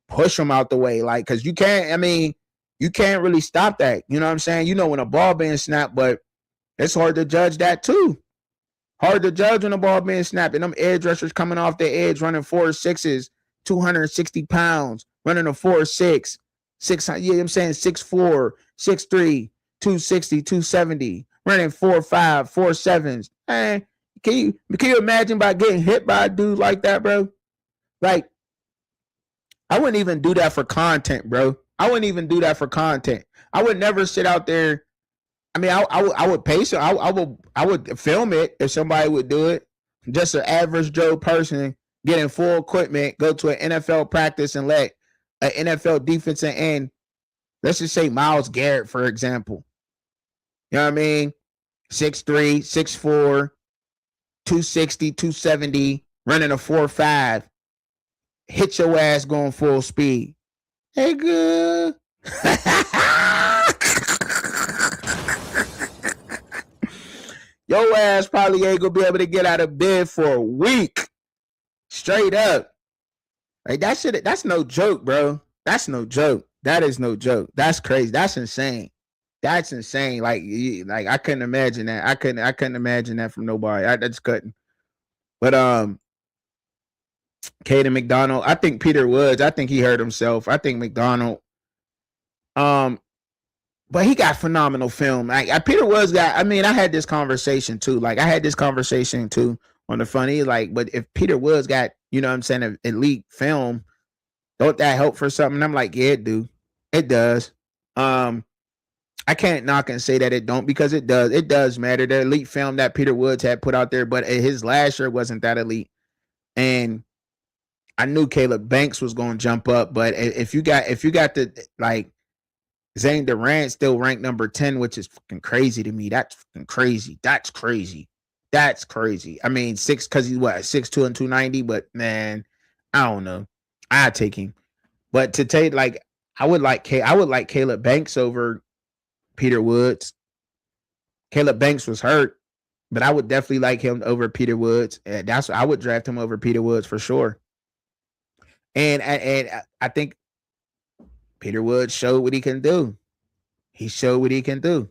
push them out the way. Like, because you can't really stop that. You know what I'm saying? You know when a ball being snapped, but it's hard to judge that too. Hard to judge when the ball being snapped. And them edge rushers coming off the edge running 4.6s, 260 pounds, running a 4.6, 600, you know what I'm saying? 6'4, 6'3, 260, 270, running 4.5, 4.7s. Man, can you imagine by getting hit by a dude like that, bro? Like, I wouldn't even do that for content, bro. I wouldn't even do that for content. I would never sit out there. I mean, I would pace it. I would film it if somebody would do it. Just an average Joe person getting full equipment, go to an NFL practice and let an NFL defensive end, let's just say Myles Garrett, for example. You know what I mean? 6'3", 6'4", 260, 270, running a 4.5. Hit your ass going full speed. Hey, good. Your ass probably ain't gonna be able to get out of bed for a week. Straight up. Like, that shit, that's no joke, bro. That's no joke. That is no joke. That's crazy. That's insane. That's insane. Like I couldn't imagine that. I couldn't imagine that from nobody. I just couldn't. But Caden McDonald, I think Peter Woods, I think he hurt himself. I think McDonald, but he got phenomenal film. Like, Peter Woods got, I mean, I had this conversation too. Like, I had this conversation too on the funny. Like, but if Peter Woods got, you know what I'm saying, an elite film, don't that help for something? I'm like, yeah, it do. It does. I can't knock and say that it don't, because it does. It does matter. The elite film that Peter Woods had put out there, but his last year wasn't that elite. And I knew Caleb Banks was going to jump up, but if you got the, like, Zane Durant still ranked number 10, which is fucking crazy to me. That's fucking crazy. That's crazy. That's crazy. I mean, because he's what, 6'2" and 290, but man, I don't know. I'd take him. But to take, like, I would like Caleb Banks over Peter Woods. Caleb Banks was hurt, but I would definitely like him over Peter Woods. And I would draft him over Peter Woods for sure. And I think Peter Woods showed what he can do. He showed what he can do.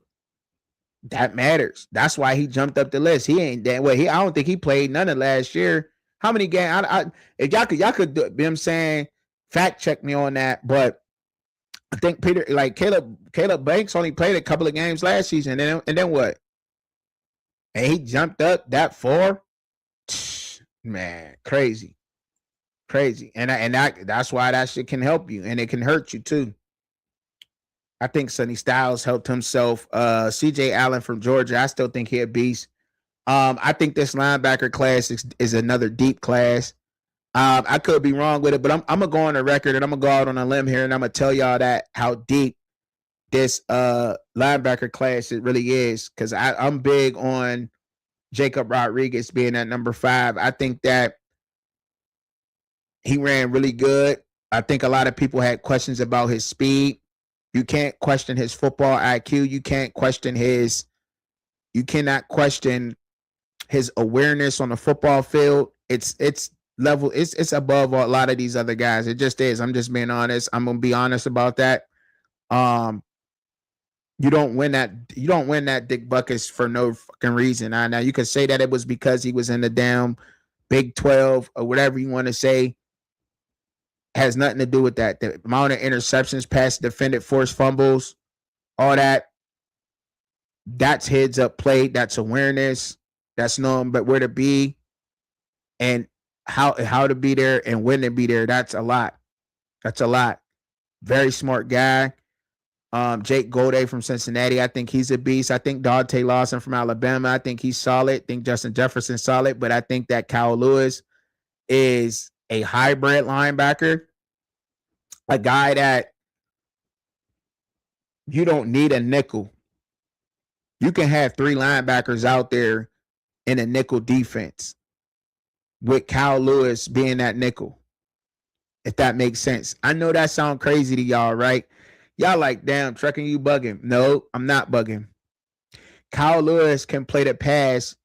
That matters. That's why he jumped up the list. He ain't that way. I don't think he played none of last year. How many games? If y'all could do, I'm saying, fact check me on that. But I think Caleb Banks only played a couple of games last season, and then what? And he jumped up that far. Man, crazy. And that's why that shit can help you, and it can hurt you too. I think Sonny Styles helped himself. CJ Allen from Georgia, I still think he's a beast. I think this linebacker class is another deep class. I could be wrong with it, but I'm gonna go on the record and I'm gonna go out on a limb here, and I'm gonna tell y'all that how deep this linebacker class it really is, because I'm big on Jacob Rodriguez being at number 5. I think that he ran really good. I think a lot of people had questions about his speed. You can't question his football IQ. You cannot question his awareness on the football field. It's level. It's above a lot of these other guys. It just is. I'm just being honest. I'm gonna be honest about that. You don't win that Dick Buckus for no fucking reason. Now you could say that it was because he was in the damn Big 12 or whatever you want to say. Has nothing to do with that. The amount of interceptions, pass defended, forced fumbles, all that. That's heads up play. That's awareness. That's knowing but where to be and how to be there and when to be there. That's a lot. Very smart guy. Jake Goldie from Cincinnati, I think he's a beast. I think Dante Lawson from Alabama, I think he's solid. I think Justin Jefferson's solid, but I think that Kyle Lewis is a hybrid linebacker, a guy that you don't need a nickel. You can have 3 linebackers out there in a nickel defense. with Kyle Lewis being that nickel. If that makes sense. I know that sounds crazy to y'all, right? Y'all like, damn, Trucking, you bugging. No, I'm not bugging. Kyle Lewis can play the pass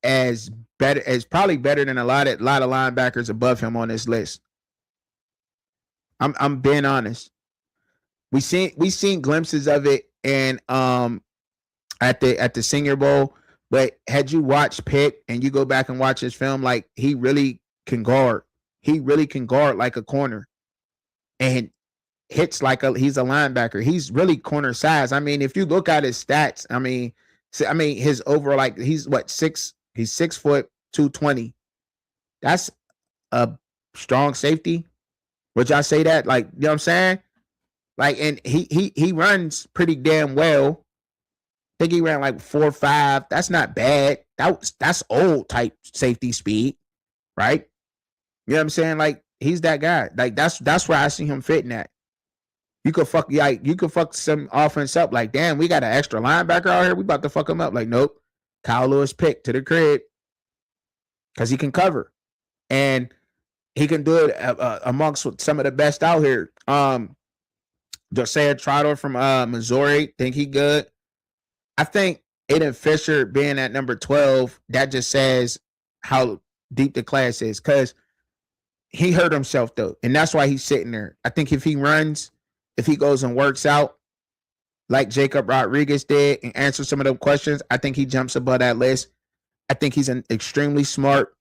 as probably better than a lot of linebackers above him on this list. I'm being honest. We seen glimpses of it in at the Senior Bowl, but had you watched Pitt and you go back and watch his film, like he really can guard. He really can guard like a corner, and hits like he's a linebacker. He's really corner size. I mean, if you look at his stats, I mean his overall, like he's what, 6 foot 220. That's a strong safety. Would y'all say that? Like, you know what I'm saying? Like, and he runs pretty damn well. I think he ran like 4.5. That's not bad. That's old type safety speed, right? You know what I'm saying? Like, he's that guy. Like, that's where I see him fitting at. You could fuck some offense up. Like, damn, we got an extra linebacker out here. We about to fuck him up. Like, nope. Kyle Lewis picked to the crib because he can cover, and he can do it amongst some of the best out here. Josiah Trotter from Missouri, think he good. I think Aiden Fisher being at number 12, that just says how deep the class is, because he hurt himself though, and that's why he's sitting there. I think if he runs, if he goes and works out like Jacob Rodriguez did and answers some of those questions, I think he jumps above that list. I think he's an extremely smart,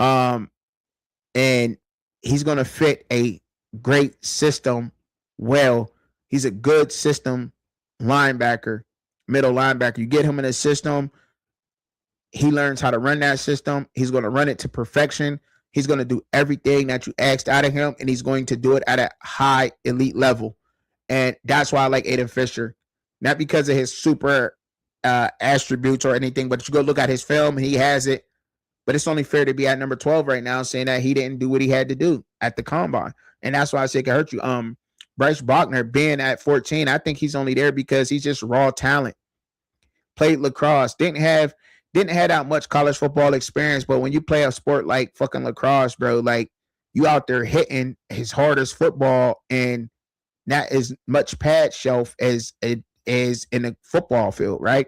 and he's going to fit a great system well. He's a good system linebacker, middle linebacker. You get him in a system, he learns how to run that system. He's going to run it to perfection. He's going to do everything that you asked out of him, and he's going to do it at a high elite level. And that's why I like Aiden Fisher. Not because of his super attributes or anything, but you go look at his film, he has it. But it's only fair to be at number 12 right now, saying that he didn't do what he had to do at the combine. And that's why I say it can hurt you. Bryce Bachner being at 14, I think he's only there because he's just raw talent. Played lacrosse, didn't have that much college football experience, but when you play a sport like fucking lacrosse, bro, like you out there hitting as hard as football and not as much pad shelf as it is in a football field, right?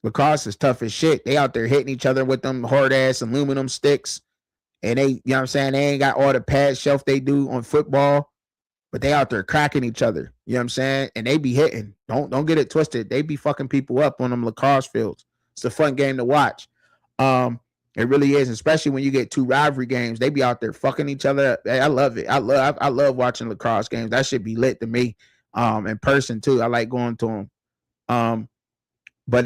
Lacrosse is tough as shit. They out there hitting each other with them hard ass aluminum sticks. And they, you know what I'm saying? They ain't got all the pad shelf they do on football, but they out there cracking each other. You know what I'm saying? And they be hitting. Don't get it twisted. They be fucking people up on them lacrosse fields. It's a fun game to watch. It really is, especially when you get two rivalry games. They be out there fucking each other. I love it. I love watching lacrosse games. That should be lit to me. In person too. I like going to them. But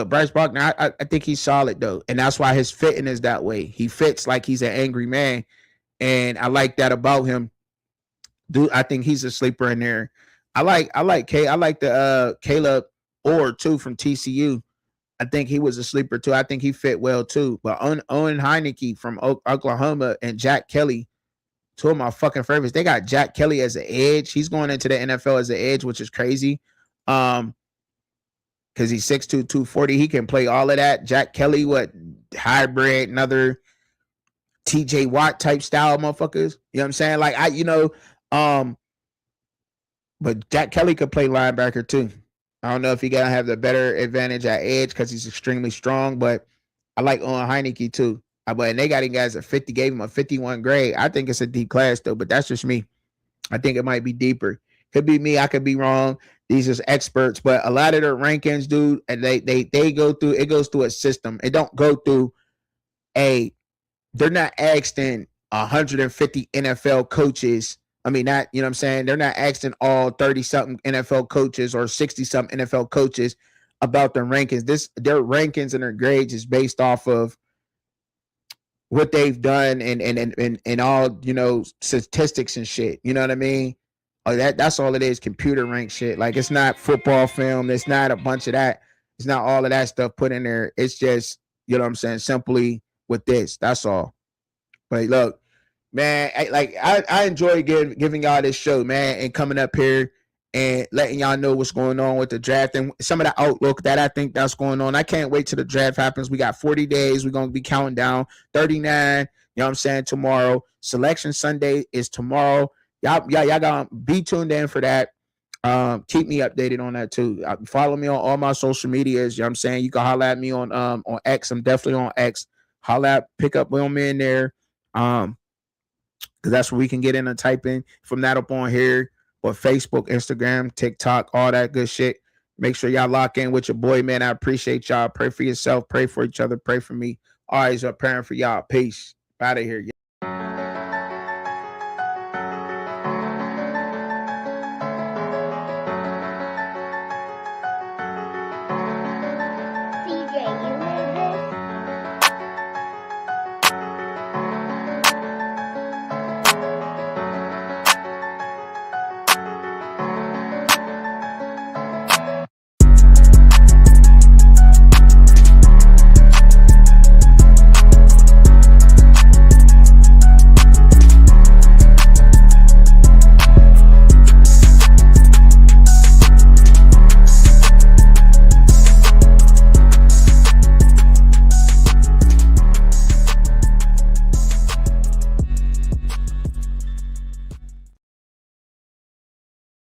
Bryce Bachner, I think he's solid though, and that's why his fitting is that way. He fits like he's an angry man, and I like that about him. Dude, I think he's a sleeper in there. I like the Caleb Orr too from TCU. I think he was a sleeper too. I think he fit well too. But Owen Heineke from Oklahoma and Jack Kelly, two of my fucking favorites. They got Jack Kelly as an edge. He's going into the NFL as an edge, which is crazy. Because he's 6'2", 240. He can play all of that. Jack Kelly, what, hybrid, another TJ Watt type style motherfuckers. You know what I'm saying? Like, but Jack Kelly could play linebacker too. I don't know if he gonna have the better advantage at edge because he's extremely strong, but I like Owen Heineke too. But they got him guys at 50, gave him a 51 grade. I think it's a deep class though, but that's just me. I think it might be deeper. Could be me. I could be wrong. These are experts, but a lot of their rankings, dude, and they go through. It goes through a system. It don't go through a. They're not asking 150 NFL coaches. I mean, not, you know what I'm saying? They're not asking all 30-something NFL coaches or 60-something NFL coaches about their rankings. Their rankings and their grades is based off of what they've done and all, you know, statistics and shit. You know what I mean? That's all it is, computer rank shit. Like, it's not football film. It's not a bunch of that. It's not all of that stuff put in there. It's just, you know what I'm saying, simply with this. That's all. But look, man, I enjoy giving y'all this show, man, and coming up here and letting y'all know what's going on with the draft and some of the outlook that I think that's going on. I can't wait till the draft happens. We got 40 days. We're going to be counting down 39. You know what I'm saying? Tomorrow. Selection Sunday is tomorrow. Y'all got to be tuned in for that. Keep me updated on that too. Follow me on all my social medias. You know what I'm saying? You can holler at me on X. I'm definitely on X. Holler at, pick up on me in there. Because that's where we can get in and type in from that up on here. But Facebook, Instagram, TikTok, all that good shit. Make sure y'all lock in with your boy, man. I appreciate y'all. Pray for yourself. Pray for each other. Pray for me. Always a parent for y'all. Peace. Out of here.